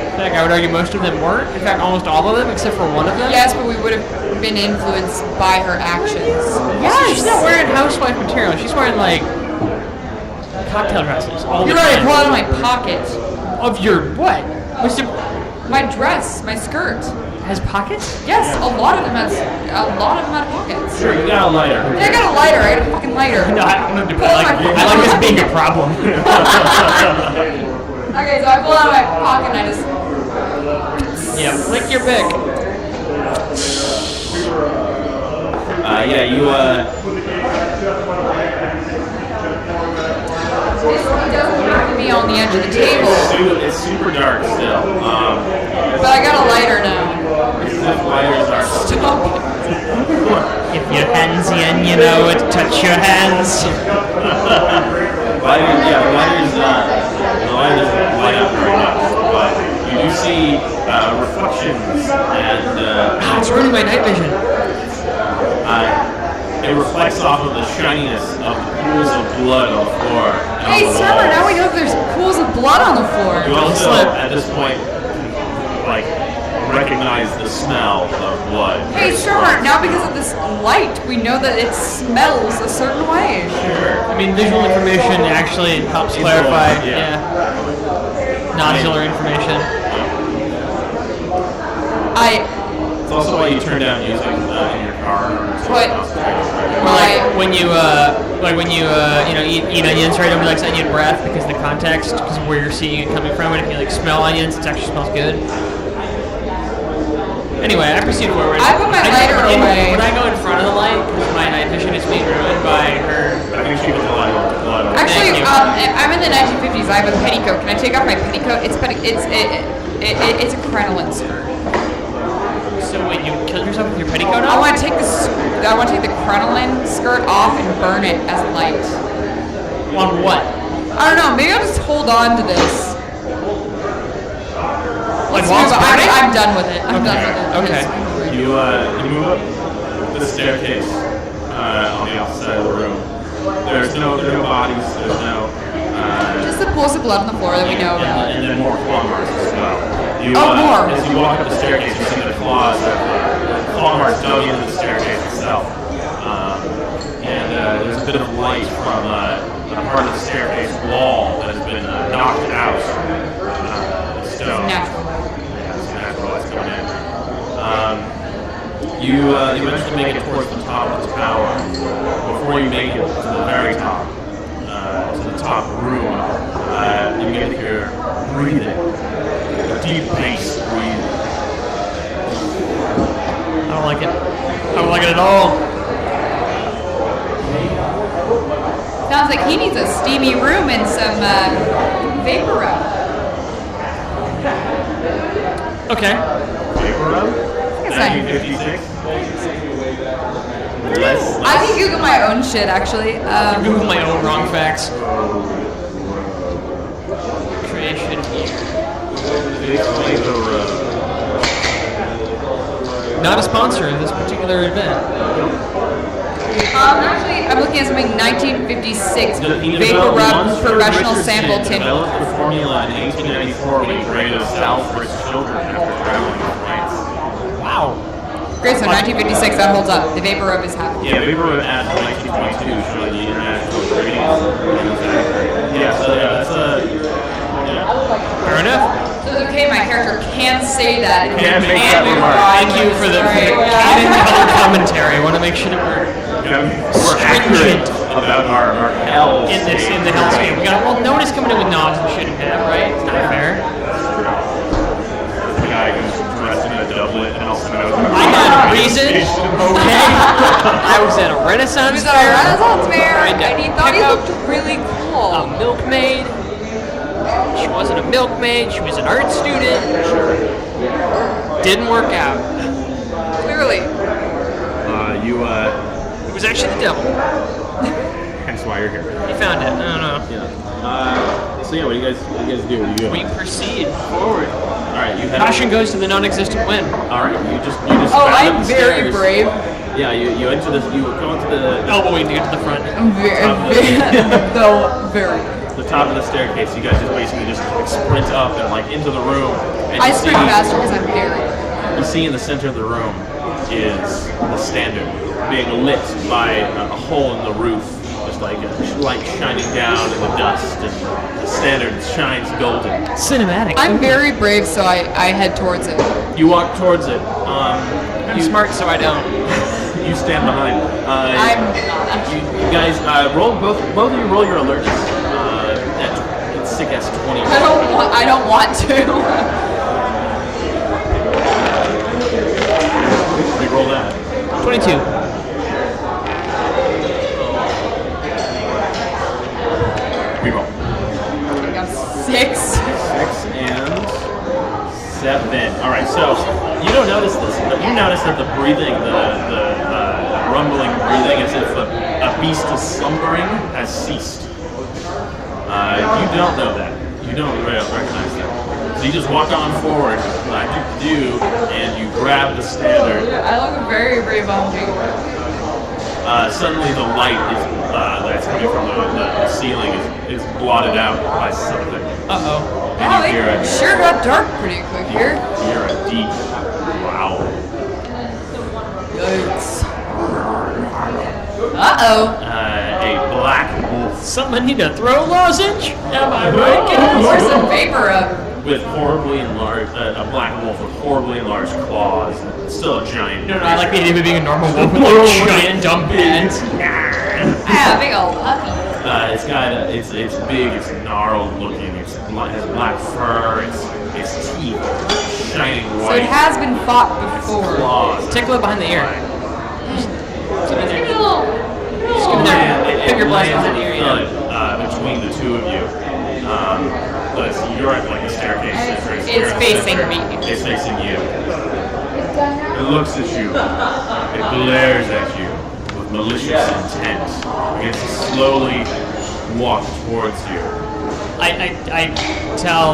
In fact, I would argue most of them weren't. In fact, almost all of them, except for one of them. Yes, but we would have been influenced by her actions. Yes! She's not wearing housewife material. She's wearing, like, cocktail dresses. You're right. I pulled out of my pocket. Of your what? What's your... My dress, my skirt. Has pockets? Yes, a lot of them have pockets. Sure, you got a lighter. I got a lighter. I got a fucking lighter. No, I don't know. I like this being a problem. Okay, so I pull out of my pocket and I just. Yeah, lick your bick. Yeah, you, It doesn't have to be on the edge of the table. It's super dark still. But I got a lighter now. Lighters are Stop. If your hands in, you know it. Touch your hands. lighters, yeah, the lighters light up very much, but you do see reflections and It's ruining my night vision. it reflects off of the shininess of the pools of blood on the floor. Hey, Summer, now we know there's pools of blood on the floor. You also, at this point, like, recognize the smell of blood. Hey, Summer, now because of this light, we know that it smells a certain way. Sure. I mean, visual information actually helps clarify. Yeah. Nodular information. It's also why you turn down music in your car. What? When you eat onions, right? Nobody likes onion breath because of the context, because of where you're seeing it coming from. And if you like smell onions, it actually smells good. Anyway, I proceed forward. I put my lighter away. When I go in front of the light, because my night vision is being ruined by her. I think she was a lot of Actually, I'm in the 1950s. I have a petticoat. Can I take off my petticoat? It's a crinoline skirt. So wait, you killed yourself with your petticoat on? I want to take the crinoline skirt off and burn it as light. On what? I don't know. Maybe I'll just hold on to this. Like Let's while move it's on. burning? I'm done with it. I'm done with it. Okay. You move up the staircase on the opposite side of the room. There are no bodies. There's no. Just the pools of blood on the floor that we know about. And then more claw marks as well. More. As you walk up the staircase, you see the claws of claw marks dug into the staircase itself. And there's a bit of light from a part of the staircase wall that has been knocked out. Stone. Natural. Some natural light's coming in. You eventually make it towards the top of the tower. Before you make it to the very top, to the top room, you get to hear breathing. Deep bass breathing. I don't like it. I don't like it at all. Sounds like he needs a steamy room and some vapor rub. Okay. Vapor rub? It's fine. 1956? I can Google my own shit, actually. Google my own wrong facts. Creation year. Not a sponsor of this particular event. Actually, I'm looking at something 1956 Vapor Rub Professional Sample Tin. Developed the formula in 1894 when he created a salve for his children after traveling to France. Wow. Great, so 1956, that holds up. The Vapor Rub is happening. Yeah, Vapor Rub added in 1922 showing the international ratings. Yeah, so yeah, that's Fair enough. So it's okay, my character can say that. And Can make can't that move remark. on. Thank you for the canon color commentary. I want to make sure that we're accurate about our hell in the hellscape. We got no one is coming in with nods we shouldn't have, right? It's not fair. The guy who's dressed in a doublet guy was at a Renaissance He was at a fair. Renaissance fair, Trying to and he thought he pick up looked really cool. a milkmaid. She wasn't a milkmaid. She was an art student. Didn't work out. Clearly. It was actually the devil. Hence why you're here. He found it. I don't know. Yeah. So yeah, what do you guys do? What do you do? We proceed forward. All right, you head. Caution goes to the non-existent wind. All right, you just. Oh, bound I'm up the very stairs. brave. Yeah, you enter this. You go into the Elbowing to get to the front. I'm very. the top of the staircase. You guys just basically just sprint up and like into the room. And I you sprint faster because I'm very. You see in the center of the room is the standard being lit by a hole in the roof, just like a light shining down in the dust, and the standard shines golden. Cinematic. I'm very brave, so I head towards it. You walk towards it. I'm smart, so I don't. You stand behind. I'm You guys roll both of you roll your alertness. It's sick as 20. I don't want to. Roll that. 22. Reroll. I got 6. 6 and 7. All right, so you don't notice this, but you notice that the breathing, the rumbling breathing, as if a beast is slumbering, has ceased. You don't know that. You don't recognize that. So you just walk on forward, like you do, and you grab the standard. I look very brave on me. Suddenly the light is that's coming from the ceiling is blotted out by something. Uh-oh. And Wow, you hear it a sure got dark pretty quick here. hear a deep growl. Yikes. Uh-oh. A black wolf Something I need to throw a lozenge? Am I right? Pour some vapor up. with horribly enlarged, a black wolf with horribly enlarged claws. Still a giant. No, I like the idea of it being a normal wolf with like giant dumb hands. Ah, big old puppy. It's got it's big, it's gnarled looking, it has black fur, its teeth shining So white. it has been fought before. Claws. Tickle it behind the ear. Just give me And their it finger blast lands behind the ear. Yeah. between the two of you. But you're at like a staircase entrance. It's You're in the facing center. me. It's facing you. It looks at you. It glares at you with malicious intent. It begins to slowly walk towards you. I tell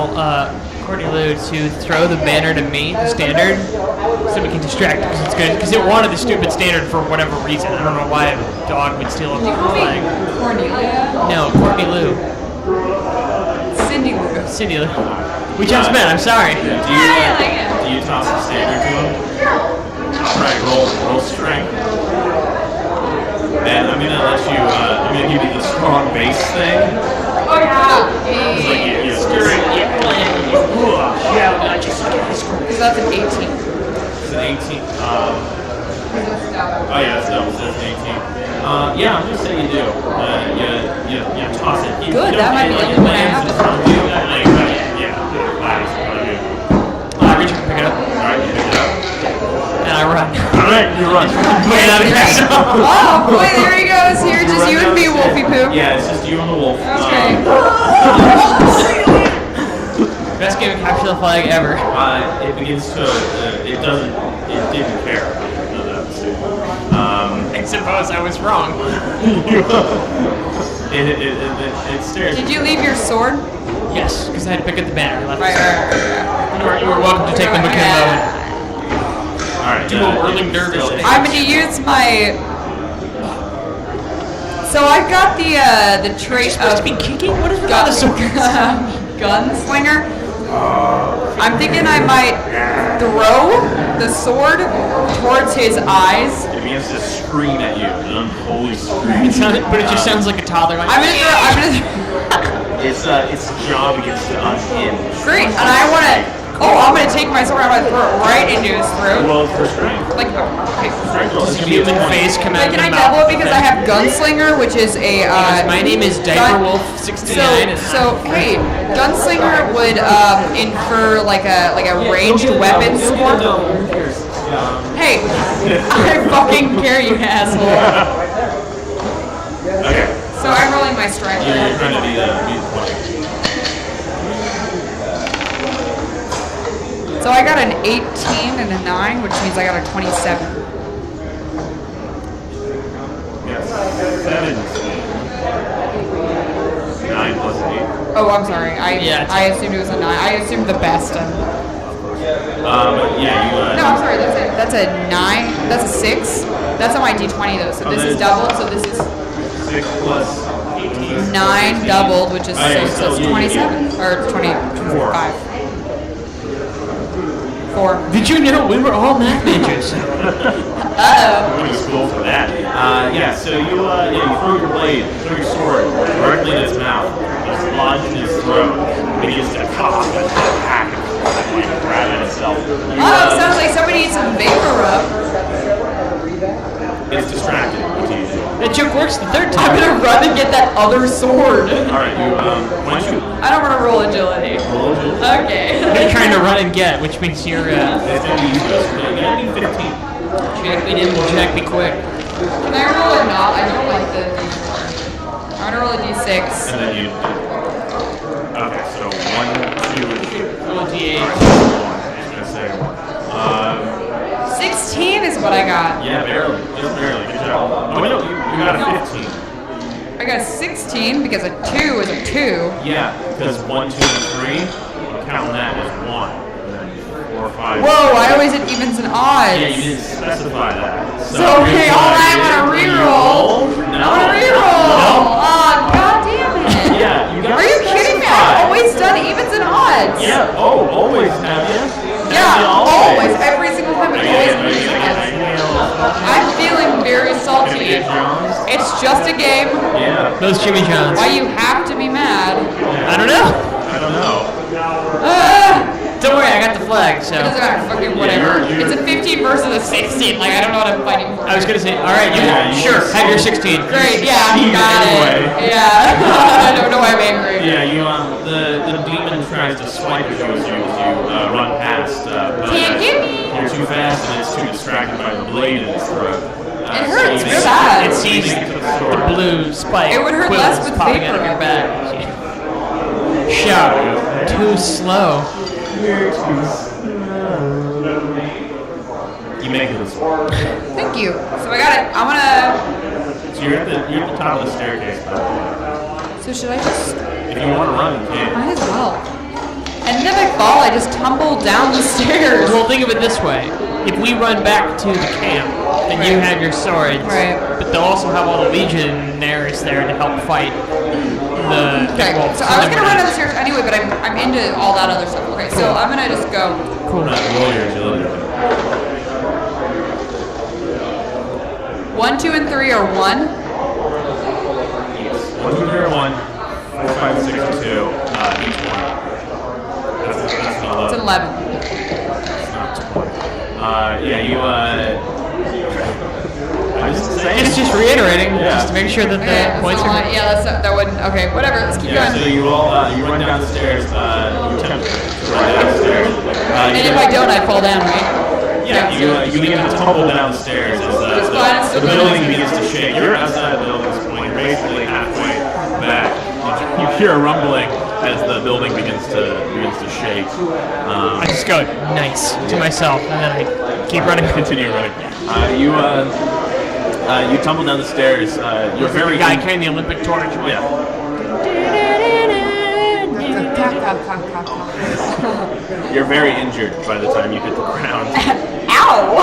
Courtney Lou to throw the banner to me, the standard, so we can distract it because it's good. Because it wanted the stupid standard for whatever reason. I don't know why a dog would steal a Do you call me flag. Cornelia? No, Courtney Lou. Cindy Lou. Cindy Lou. We just met. I'm sorry. Do I like it. you toss the standard to him? Alright, roll strength. And I'm gonna let you, I'm gonna give you the strong base thing. Oh, yeah. It's like you Stir it, you plan, you shout, I just Because that's an 18. It's an 18. Oh yeah, it's double. It's an 18. Yeah, I'm gonna say you do. You toss it. Good, that might be it the one I lands have. in front of you. Yeah. I reach up and pick it up, Alright, you pick it up. and I run. Alright, you run. Put it out of here. Oh, boy, there he goes. Here, just run you and down me, the Wolfie stairs. Poo. Yeah, it's just you and the wolf. Okay. Best game of capture the flag ever. It begins to. It didn't care. I suppose I was wrong. It stares. Did you leave your sword? Yes, because I had to pick up the banner. You left Right, it. You were welcome to take the Makimbo. Alright, Do a whirling dervish still- thing. I'm gonna use my. So I've got the trait Supposed of to be kicking? What is without the sword? gunslinger. I'm thinking I might throw the sword towards his eyes. It begins to scream at you, an unholy scream. But it just sounds like a toddler. Like, I'm gonna Its jaw begins to unhinge. Great, and I wanna. Oh, I'm gonna take my sword. I'm gonna throw it right into his throat. Well, for strength. Like, okay. Strength roll. Does It's a gonna be a human 20. face come Wait, out of can the I mouth? double it because I have gunslinger, which is a. My name is Diaper Wolf 69. So hey, gunslinger would infer like a ranged weapon score. Hey, I fucking care, you asshole. Okay. So I'm rolling my strength. You're trying to beat the 20. So I got an 18 and a 9, which means I got a 27. Yes. 17. 9 plus 8. Oh, I'm sorry. I assumed it was a 9. I assumed the best. Yeah, you. No, I'm sorry. That's a 9. That's a 6. That's on my D20 though. So this is doubled. So this is 6 plus 18. 9 doubled, which is 6. So it's 27 or 25. 4. Did you know we were all math majors? Uh-oh. Going to school for that. Yeah, so you throw your blade, throw your sword directly in his mouth. It's lodged in his throat. It begins to cough and hack and like grab at itself. Sounds like somebody needs some vapor rub. It's distracted. That joke works the third I'm time. gonna run and get that other sword. Alright, why don't you I don't want to roll agility. roll it? Okay. You're trying to run and get, which means you're, It's going to be useless. You're going to need 15. Jack me nimble, Jack me quick. Can I roll a not? I don't like the D4. I'm gonna roll a D6. And then you. Okay, so 1, 2, Roll a D8. 1. I was going to say 1. 16 is what I got. Yeah, barely. Just barely. Good job. Oh, wait, no, you got a 15. I got a 16 because a 2 is a 2. Yeah, because 1, 2, and 3, I'm counting that as 1. And then 4, 5. Whoa, I always hit evens and odds. Yeah, you didn't specify that. So, okay, alright, I'm gonna reroll. No. I'm gonna reroll. No. Oh, god damn it. Yeah, you got Are you kidding me? I've always done evens and odds. Yeah, always have you? Yeah, always. Every single time it's always been seconds. Yeah. I'm feeling very salty. It's just a game. Yeah. Those Jimmy Johns. Why you have to be mad? I don't know. I don't know. Don't worry, I got the flag, so. It doesn't matter, fucking whatever. you're- It's a 15 versus a 16. Like, I don't know what I'm fighting for. I was gonna say, alright, Yeah, you sure, just- have your 16. Great, yeah, Succeed got anyway. it. Yeah. I don't know why I'm angry. Yeah, the demon tries to swipe at you as you run past, but Can't get me. you're too fast and it's too distracted by the blade in its throat. It hurts so you real make- bad. It sees you make it to the the sword. blue spike. It would hurt quills less with popping vapor. out of your back. Shout. Too slow. You make it to the sword. Thank you. So I got it. I'm gonna. So you're at the top of the staircase. So should I just? If you want to run, you can. Might as well. And then if I fall, I just tumble down the stairs. Well, think of it this way. If we run back to the camp, then you have your swords. Right. But they'll also have all the legionnaires there to help fight the Okay. wolves. So I was gonna run down the stairs anyway, but I'm into all that other stuff. Okay. So I'm gonna just go. Cool. Roll your agility. 1, 2, and 3 are 1. 1, 2, 3, 1. 4, 5, 6, 2. Each one. That's an It's 11. an 11. Yeah, you, I was just saying. It's just reiterating, Yeah. just to make sure that Okay, the that's points not a are. lot. Yeah, that wouldn't. Okay, whatever. Let's keep Yeah, going. so you run down the stairs, you attempt to run down the stairs. And if I don't, I fall down, right? Yeah, you begin to tumble down the stairs as It's fine, it's the still building going. begins to shake. You're outside the building at this point, you're basically halfway back. You hear a rumbling as the building begins to shake. I just go nice to myself, and then I keep running. Continue running. You tumble down the stairs. You're very The guy carrying the Olympic torch. yeah. You're very injured by the time you hit the ground. Ow!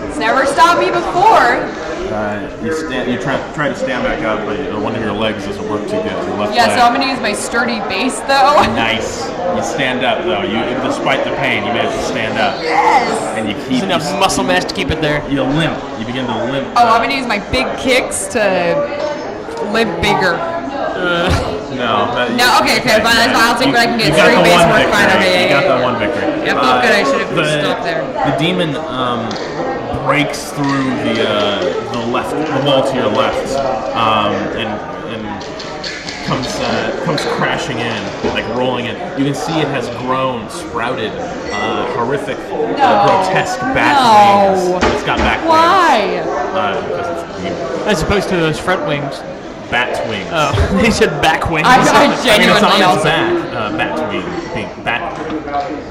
It's never stopped me before. You try to stand back up, but one of your legs doesn't work too good. Your left Yeah, leg. so I'm gonna use my sturdy base though. Nice. You stand up though. Despite the pain, you manage to stand up, Yes! and you There's keep. enough muscle mass to keep it there. You limp. You begin to limp. Oh, I'm gonna use my big kicks to live bigger. No. No, okay, fine. I'll take what I can get. You got Sturdy the base one work victory. fine. Okay, You got yeah, that one victory. Yeah, I felt good. I should have stopped there. The demon breaks through the wall to your left, and comes crashing in, like rolling in. You can see it has grown, sprouted, horrific, grotesque bat wings. It's got back wings. Why? Because it's weird. As opposed to those front wings. Bat wings. Oh, they said back wings. I it's genuinely on its also. back.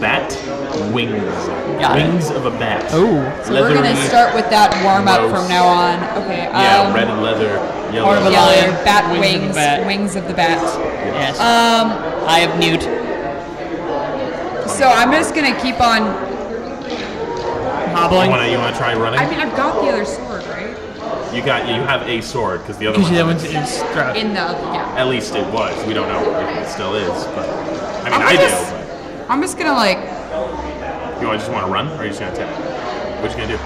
Bat wings. Got it. Wings of a bat. Oh. So we're gonna Leathery, start with that warm up gross. from now on. Okay. Yeah, red leather, yellow. Or the Yellow, lion, bat wings of wings, the bat. wings of the bat. Yes. I have Newt. So I'm just gonna keep on. Hobbling. You wanna try running? I mean, I've got the other sword, right? You have a sword because the other Because one. that one's is strapped. In the yeah. At least it was. We don't know if it still is, but I mean I'm I do. just- I'm just gonna like You just want to run, or are you just gonna attack? What you gonna do?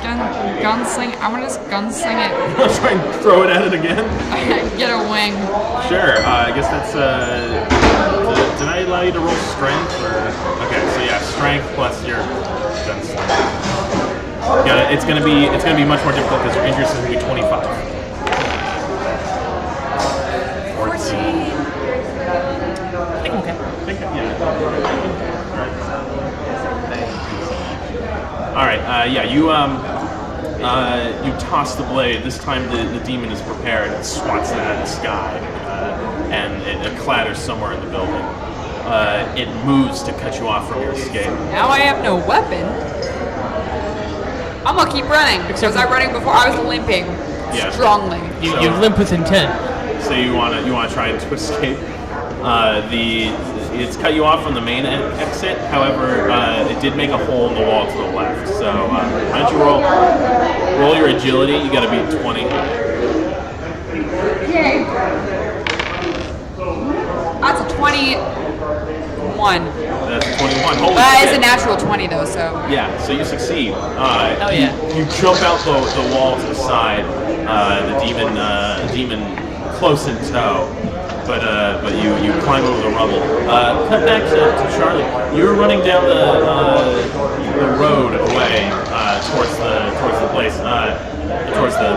gunsling. I'm gonna just gunsling it. Wanna try and throw it at it again? Get a wing. Sure. I guess that's. Did I allow you to roll strength? Or okay, so yeah, strength plus your gunsling. Yeah, it's gonna be much more difficult because your injuries is gonna be 25. 14. I think I'm okay. All right. You toss the blade. This time the demon is prepared and swats it at the sky, and it clatters somewhere in the building. It moves to cut you off from your escape. Now I have no weapon. I'm gonna keep running because I was running before. I was limping strongly. You limp with intent. So you wanna try to escape. It's cut you off from the main exit. However, it did make a hole in the wall to the left. So why don't you roll your agility? You got to beat 20. Okay. That's a 21. That's 21. Holy That is shit. a natural 20 though, so. Yeah, so you succeed. Oh yeah. You jump out the wall to the side. The demon close in tow. But you climb over the rubble. Cut back to Charlie. You're running down the road away towards the place, towards the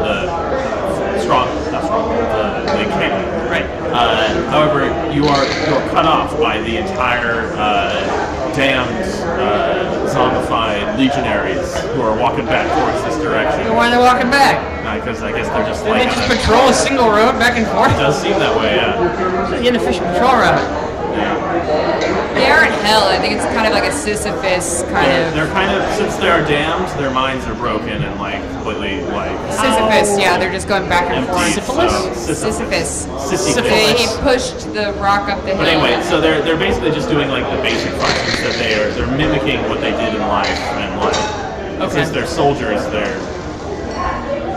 encampment. Right. However, you're cut off by the entire damned zombified legionaries who are walking back towards this direction. Why are they walking back? Because I guess they're just Didn't like. they just patrol a single road back and forth? It does seem that way, yeah. It's an inefficient patrol route. They are in hell. I think it's kind of like a Sisyphus kind of. They're kind of, since they are damned, their minds are broken and like completely like. Sisyphus, yeah, they're just going back and forth. Syphilis? Sisyphus. He pushed the rock up the hill. But anyway, so they're basically just doing like the basic functions that they're mimicking what they did in life and like. Since they're soldiers, they're.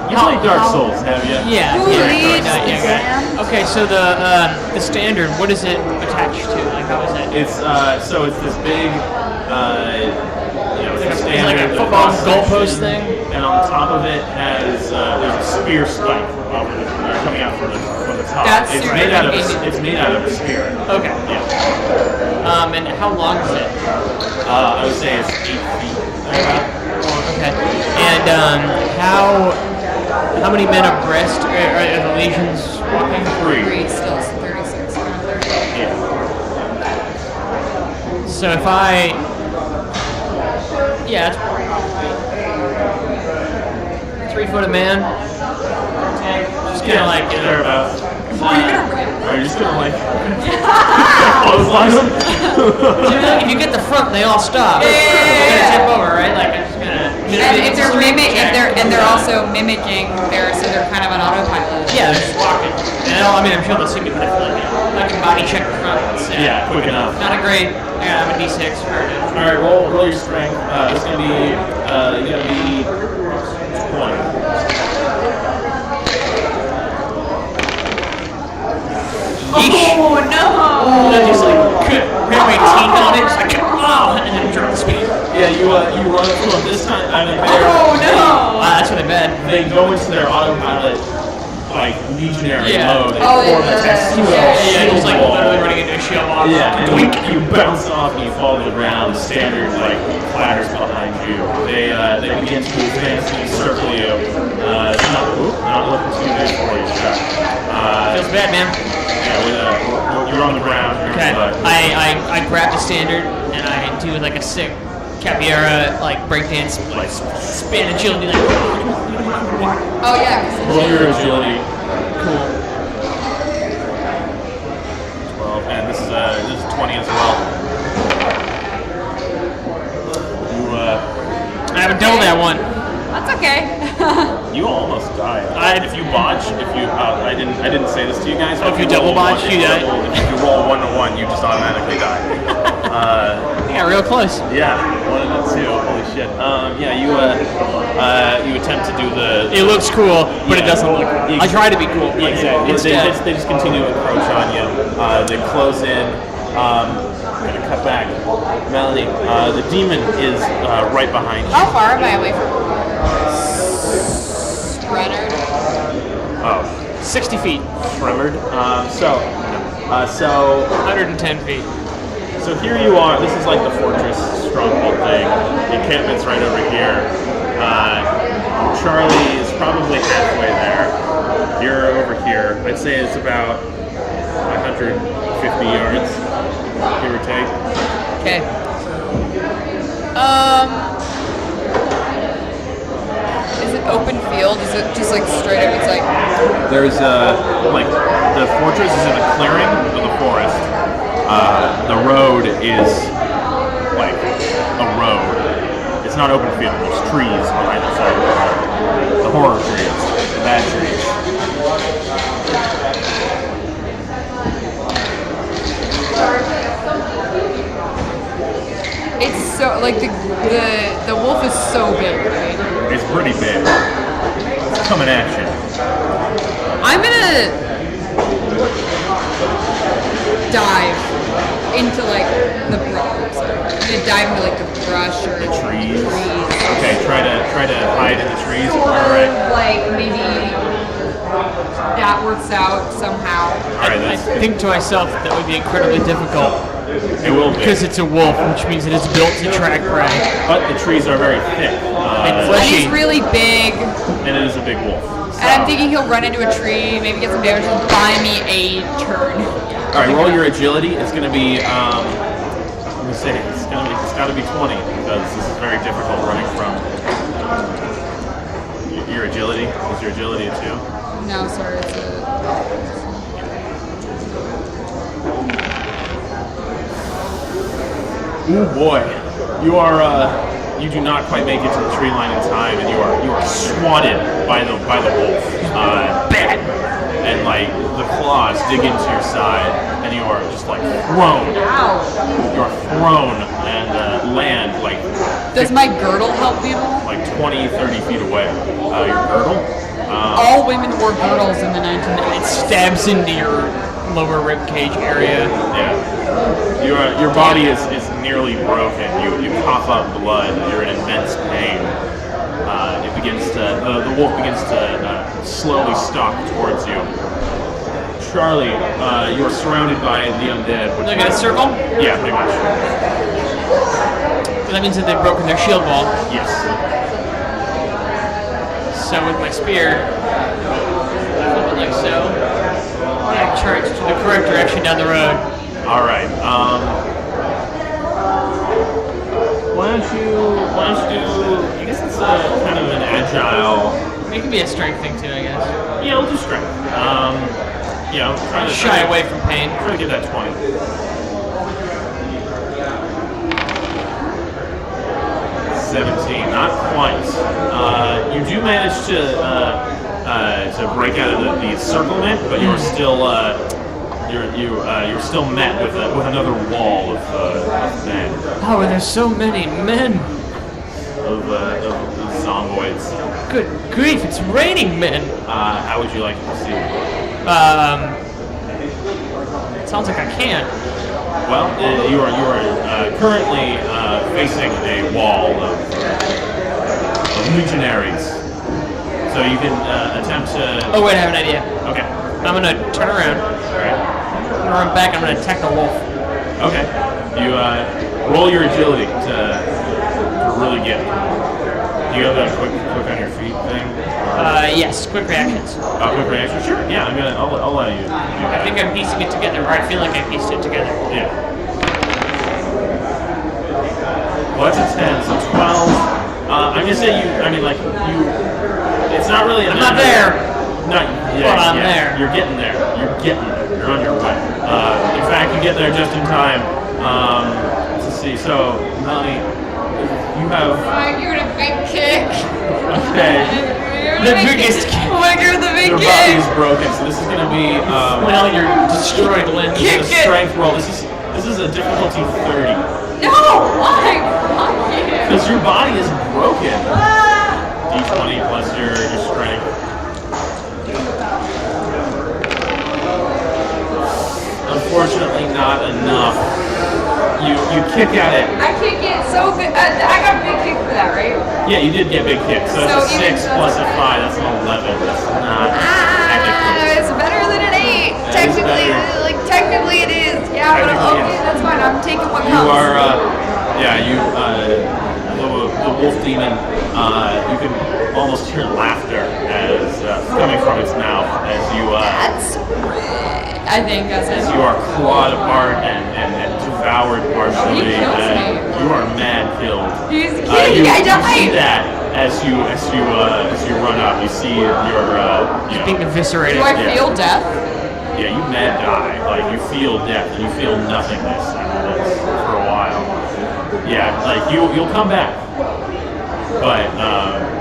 You played Dark Souls, have you? Yeah. Who yeah, leads yeah, the yeah. damned? Okay, so the standard, what is it attached to? Like, how is it? It's so it's this big, it's a It's standard like a football goalpost section, thing? and on top of it has there's a spear spike coming out from the top. That's It's super made out of convenient. it's made out of a spear. Okay. Yeah. And how long is it? I would say it's 8 feet. Okay. And how many men abreast are the legions walking? 3. Still, it's 36. Yeah. So if I, yeah, it's 3 foot a man. Just kind of like, you know, Thereabouts. Are you just gonna like clothesline them? If you get the front, they all stop. You're gonna tip over, right? Like I'm just gonna. And if they're also mimicking, they're kind of on autopilot. Yeah, they're just walking. And I'm sure they'll see me, but I feel like I can body check the front. Yeah, quick enough. Not a great. Yeah, I'm a D6. All right, roll your strength. It's gonna be you gotta be 20. Oh no! And then just like hit my teeth on it, just like and then drop the speed. Yeah, you run through them. This time, I mean, Oh no! Wow, that's really bad. they go into their autopilot by like legionary Yeah. mode. And Oh, form yeah, a text Yeah, just like wall. literally running into a shield wall. Yeah, and you bounce off and you fall to the ground. The standard like clatters behind you. They begin to advance and circle you. It's not looking too good for you, Chuck. Feels bad, man. Yeah, you're on the ground. You're Okay. on the, I grab the standard and I do like a sick capoeira like breakdance, like spin and chill and do like. Oh yeah. 'cause roll your agility. Cool. 12, and this is 20 as well. I haven't doubled that one. That's okay. You almost died. If you botch, I didn't say this to you guys. Oh, if you double botch, you die. If you roll 1 to 1, you just automatically die. Yeah, real close. Yeah, 1 and 2. Holy shit. You attempt to do the. It looks cool, but it doesn't look cool. I try to be cool. Like, Exactly. instead. They just continue to encroach on you. They close in. I'm gonna cut back. Melanie, the demon is right behind you. How far am I away from Renard? Oh, 60 feet. Tremor. So 110 feet. So here you are. This is like the fortress stronghold thing. The encampment's right over here. Charlie is probably halfway there. You're over here. I'd say it's about 150 yards, give or take. Okay. Is it open field? Is it just like straight up? It's like. There's like the fortress is in a clearing of the forest. The road is like a road. It's not open field. There's trees behind the side of the road. The horror trees, the bad trees. It's so like the wolf is so big, right? It's pretty big. It's coming at you. I'm gonna dive into like the brush. I'm gonna dive into like the brush or The trees. Okay, try to hide in the trees. All right. Like maybe that works out somehow. All right. I That's think to myself that would be incredibly difficult it. Will be. because it's a wolf, which means it is built to track prey. But the trees are very thick. And And fleshy. he's really big, And it is a big wolf. and I'm thinking he'll run into a tree, maybe get some damage, and buy me a turn. All right, roll your agility. It's going to be. Let me see. It's got to be 20 because this is very difficult running from. Your agility is your agility a 2. No, sorry, it's a. Oh boy, you are. You do not quite make it to the tree line in time, and you are swatted by the wolf. Bad. And like the claws dig into your side, and you are just like thrown. Ow! You are thrown and land like Does my girdle help me at all? like 20, 30 feet away. Your girdle. All women wore girdles in the 1990s. It stabs into your lower rib cage area. Yeah. Your body is nearly broken. You cough up blood. You're in immense pain. It begins to the wolf begins to slowly stalk towards you. Charlie, you are surrounded by the undead. Which Look at a circle. Yeah, pretty much. That means that they've broken their shield wall. Yes. So with my spear, flip it like so. I charge to the correct direction down the road. All right. Why don't you do? I guess it's kind of an agile. It can be a strength thing too, I guess. Yeah, we'll do strength. Try to Shy away from pain. Try to get that 20. 17, not quite. You do manage to break out of the encirclement, but you're still you're still met with another wall of men, Oh, and there's so many men. of zomboids. Good grief, it's raining men. How would you like to proceed? Sounds like I can. Well, you are currently facing a wall of legionaries. So So you can attempt to. Oh wait, I have an idea. Okay. I'm gonna turn around. All right. I'm gonna run back. I'm gonna attack the wolf. Okay. You roll your agility to really get. Do you have that quick on your feet thing? Yes. Quick reactions. Quick reaction. Sure. Yeah. I'll let you. I think I'm piecing it together, or I feel like I pieced it together. Yeah. Well, that's a 10, so 12. I'm gonna say you. I mean, like you. It's not really. I'm not there. No. Yeah. But I'm there. You're getting there. You're on your way. In fact, you get there just in time. Let's see. So, Melanie, you have. You're gonna big kick. Okay. The biggest kick. Oh my god, the big Your kick. body is broken, so this is gonna be. Well, your destroyed limbs. Kick a strength roll. This is a difficulty 30. No! Why? Fuck you. Because your body is broken. D20 plus your strength. Unfortunately, not enough. You kick at it. I kick it so good. I got a big kick for that, right? Yeah, you did get big kick. So So it's a even 6 so- plus a 5. That's an 11. That's not technically. It's better than an 8. That is Technically, better. technically it is. Yeah, but Technically, okay, yes. that's fine. I'm taking what You comes. are, the wolf demon, you can almost hear laughter as coming from its mouth as you, That's I think that's it. as you are clawed apart and devoured partially. He kills me. You are mad killed. He's You kidding. I see died. that as you run up. You see your Being eviscerated. Do I Yeah. feel death? yeah, you mad die. Like you feel death and you feel nothingness after this for a while. Yeah, like you'll come back, but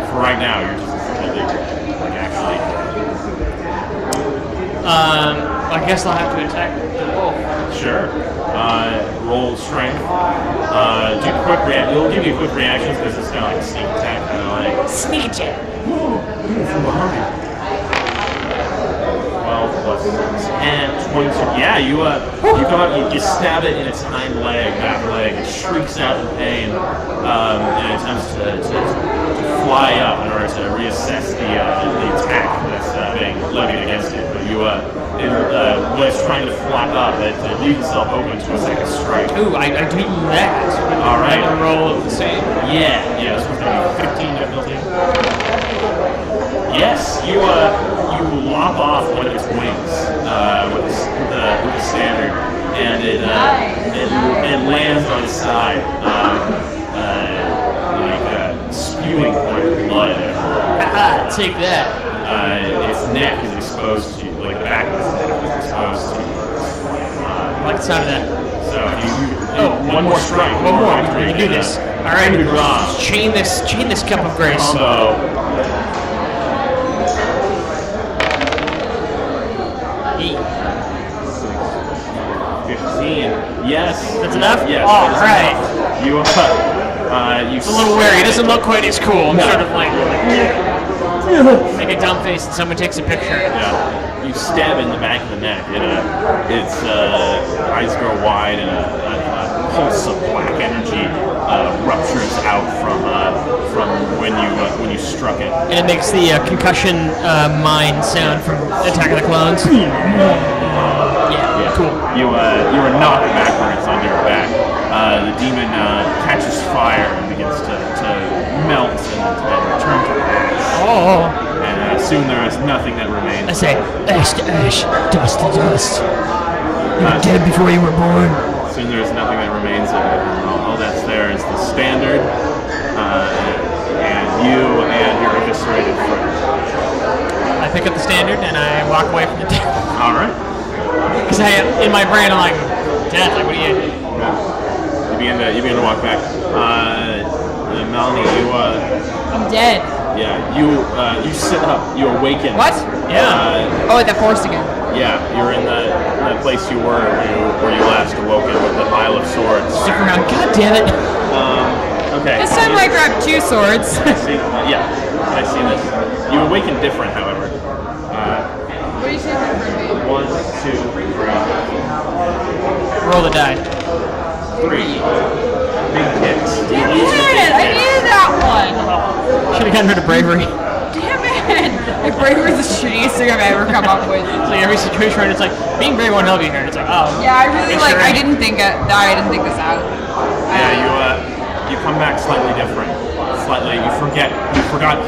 for right now you're just completely like actually. I guess I'll have to attack the wolf. Sure. Roll strength. Do quick react. It'll give you quick reactions because it's kind of like a sneak attack, kind of like. Sneak attack. From behind. 12 plus 10, 22. Yeah, you come up, you stab it in its hind leg, back leg. It shrieks out in pain and attempts to fly up in order to reassess the attack that's being levied against it. But when it's trying to flap up, it leaves itself open to a second strike. Ooh, I do that. All right. I roll of the same. Yeah, this one's gonna be 15 difficulty. Yes, you lop off one of its wings with the standard, and it lands on its side, spewing point of blood. Haha, take that. Its neck is exposed to you, like the back of its neck is exposed to you. I like the sound of that. So one more strike. One more. We can do this. All right. Good job. Chain this cup of grace. Combo. 15. Yes. That's enough? Yes. All that is right. enough. You It's a little weird. He doesn't look quite as cool. I'm sort of like make a dumb face and someone takes a picture. Yeah. You stab in the back of the neck. Its eyes grow wide and a pulse of black energy ruptures out from when you struck it. And it makes the concussion mine sound from Attack of the Clones. Yeah, cool. You are knocked backwards on your back. The demon catches fire and begins to melt and turn to ash. Oh. And soon there is nothing that remains. I say, ash to ash, dust to dust. You were dead before you were born. Soon there is nothing that remains of it. All that's there is the standard, and you and your eviscerated friend. I pick up the standard and I walk away from the death. All right. Because in my brain I'm like, death, like what do you... You begin to walk back. Melanie, I'm dead. you sit up. You awaken. What? Yeah. Oh, at the forest again. Yeah, you're in the place you were where you last awoken with the pile of swords. Stick around, god damn it. Okay. This time I grabbed 2 swords. Yeah. Can I see this? You awaken different, however. What do you say for me? 1, 2, 3. Roll the die. 3. Big kicks. Damn it! I needed that one. Should have gotten rid of bravery. Damn it! Like, bravery was the shittiest thing I've ever come up with. It's like every situation where it's like, being brave won't help you here. And it's like, oh. Yeah, I really like. I didn't think this out. Yeah, you come back slightly different. Slightly, you forgot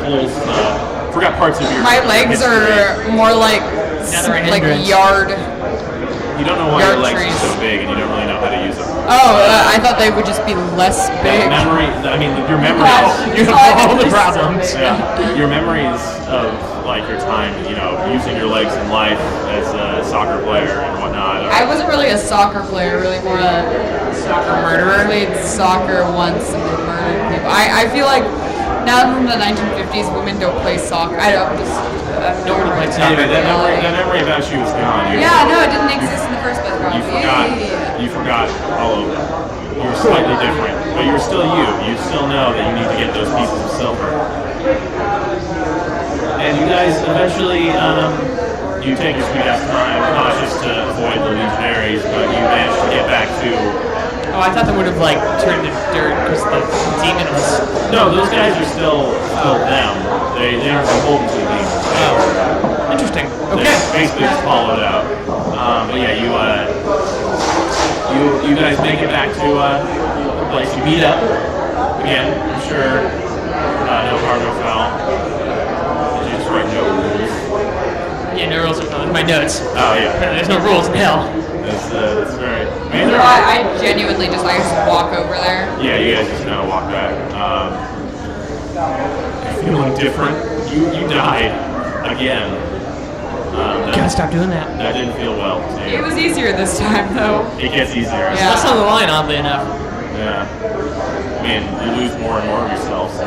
holes, forgot parts of your. My legs are more like yard. You don't know why your legs trees. are so big, and you don't really know how to use them. Oh, I thought they would just be less big. Your memories. You have all the problems. Yeah, your memories of like your time, using your legs in life as a soccer player and whatnot. I wasn't really a soccer player, really more a soccer murderer. I played soccer once and then murdered people. I feel like now in the 1950s, women don't play soccer. I don't just. Nobody played soccer. Anyway, that memory about you is gone. No, it didn't exist in the first place. You forgot all of it. You were slightly different, but you're still you. You still know that you need to get those pieces of silver. And you guys eventually, you take your sweet ass time, cautious to avoid the legionaries, but you manage to get back to. Oh, I thought they would have like turned to dirt because the demon was. No, those guys are still them. They aren't beholden to the demons. Oh, interesting. Okay. They basically just followed out. But yeah, you guys make it back to the place. You meet up again. I'm sure no harm, no foul. Did you just write no rules? Yeah, no rules. In my notes. Oh yeah. There's no rules in hell. That's very. I genuinely just walk over there. Yeah, you guys just kind of walk back. Feeling different. You died again. Gotta stop doing that. That didn't feel well to you. It was easier this time, though. It gets easier. Yeah. Less on the line, oddly enough. Yeah. I mean, you lose more and more of yourself, so.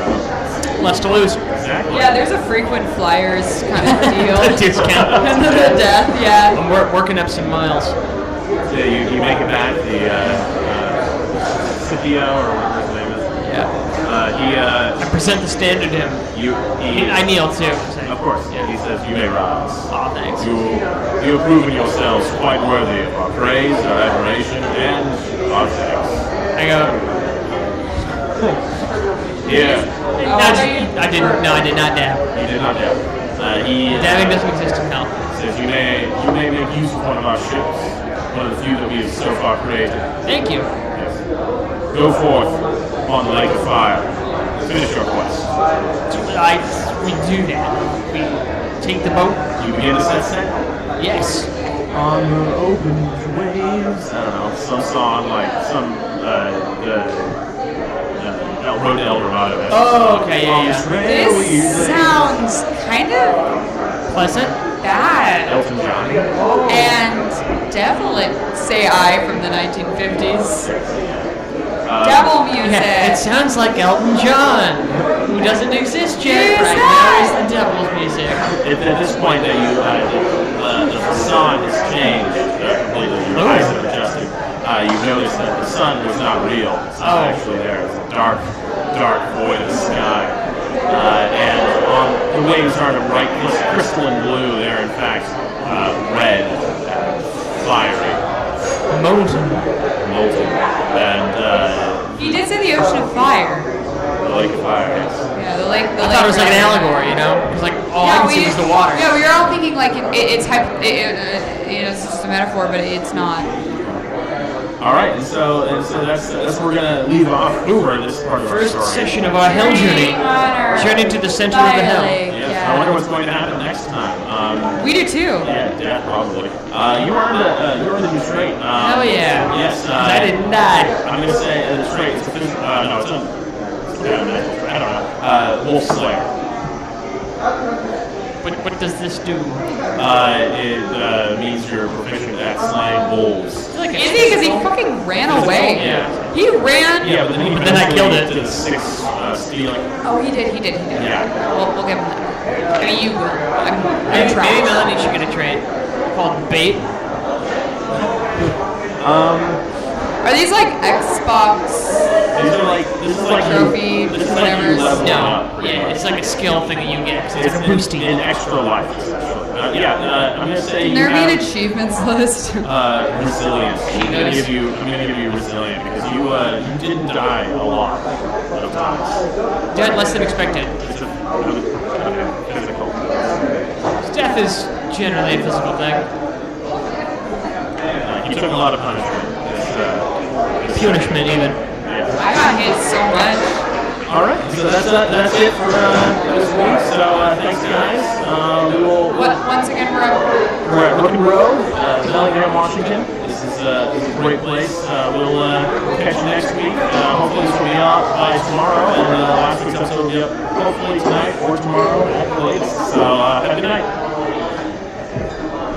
Less to lose. Exactly. Yeah, there's a frequent flyers kind of deal. Discount. And the death, yeah. I'm working up some miles. Yeah, you make it back. The Scipio or whatever his name is. Yeah. I present the standard to him. I kneel too. Of course. Yeah. He says, "You may rise. Aw, thanks. You have proven yourselves quite worthy of our praise, our admiration, and our thanks." I go. Yeah. I did not dab. He did not dab. Dabbing doesn't exist in hell. Says you may make use of one of our ships, one of the few that we have so far created. Thank you. Yes. Go forth upon the lake of fire. Finish your quest. We do that. We take the boat. You begin to set sail. Yes. On the open waves. I don't know, some song like some Road to El Dorado. Oh, okay, yeah. This sounds kind of Pleasant. bad. Elton John. And devil it, say I from the 1950s. Devil music. Yeah, it sounds like Elton John, who doesn't exist yet. Who's Right that? now is the devil's music. At this point, that the facade has changed completely. Your eyes have adjusted. You notice that the sun was not real. It's not actually there. It's a dark void of sky. And the waves aren't a bright crystalline blue. They're in fact red and fiery. Molten. And He did say the ocean of fire. the lake of fire, yes. Yeah, the lake. I thought it was like an allegory, you know? It was like all I could see was the water. Yeah, we were all thinking like it's it's just a metaphor, but it's not. All right, and so that's where we're gonna leave off for this part of our First story. session of our hell journey. Journey to the center of the hell. Yes, I wonder what's going to happen next time. We do too. Yeah, probably. You earned a new trait. Hell yeah. Yes. 'Cause I didn't die. I'm gonna say the trait. It's I don't know. Wolf Slayer. What does this do? It means you're proficient at slaying wolves. Is he? Because he fucking ran away. Yeah. He ran. Yeah, but then I killed it. To the 6 stealing. Oh, he did. Yeah. We'll give him that. I mean, you will. I'm Maybe trapped. Melanie should get a trait called bait. Are these like Xbox? This is like trophy, this is like you whatever. level No, up. yeah, it's like a skill thing that you get. It's like a in boosty. extra life, essentially. I'm gonna say Can you there be have an achievements list? resilience. I'm gonna give you resilient because you didn't die a lot of times. Dead less than expected. It's a physical. Death is generally a physical thing. He took a lot of punishment. Punishment, even. Yeah. I got hit so much. All right, so that's it for this week. So thanks, guys. We will. Once again, we're We're at Rook and Row, Bellingham, Washington. This is a great place. We'll catch you next week. Hopefully this will be out by tomorrow, and last week's episode will be up hopefully tonight or tomorrow at the latest. So have a good night.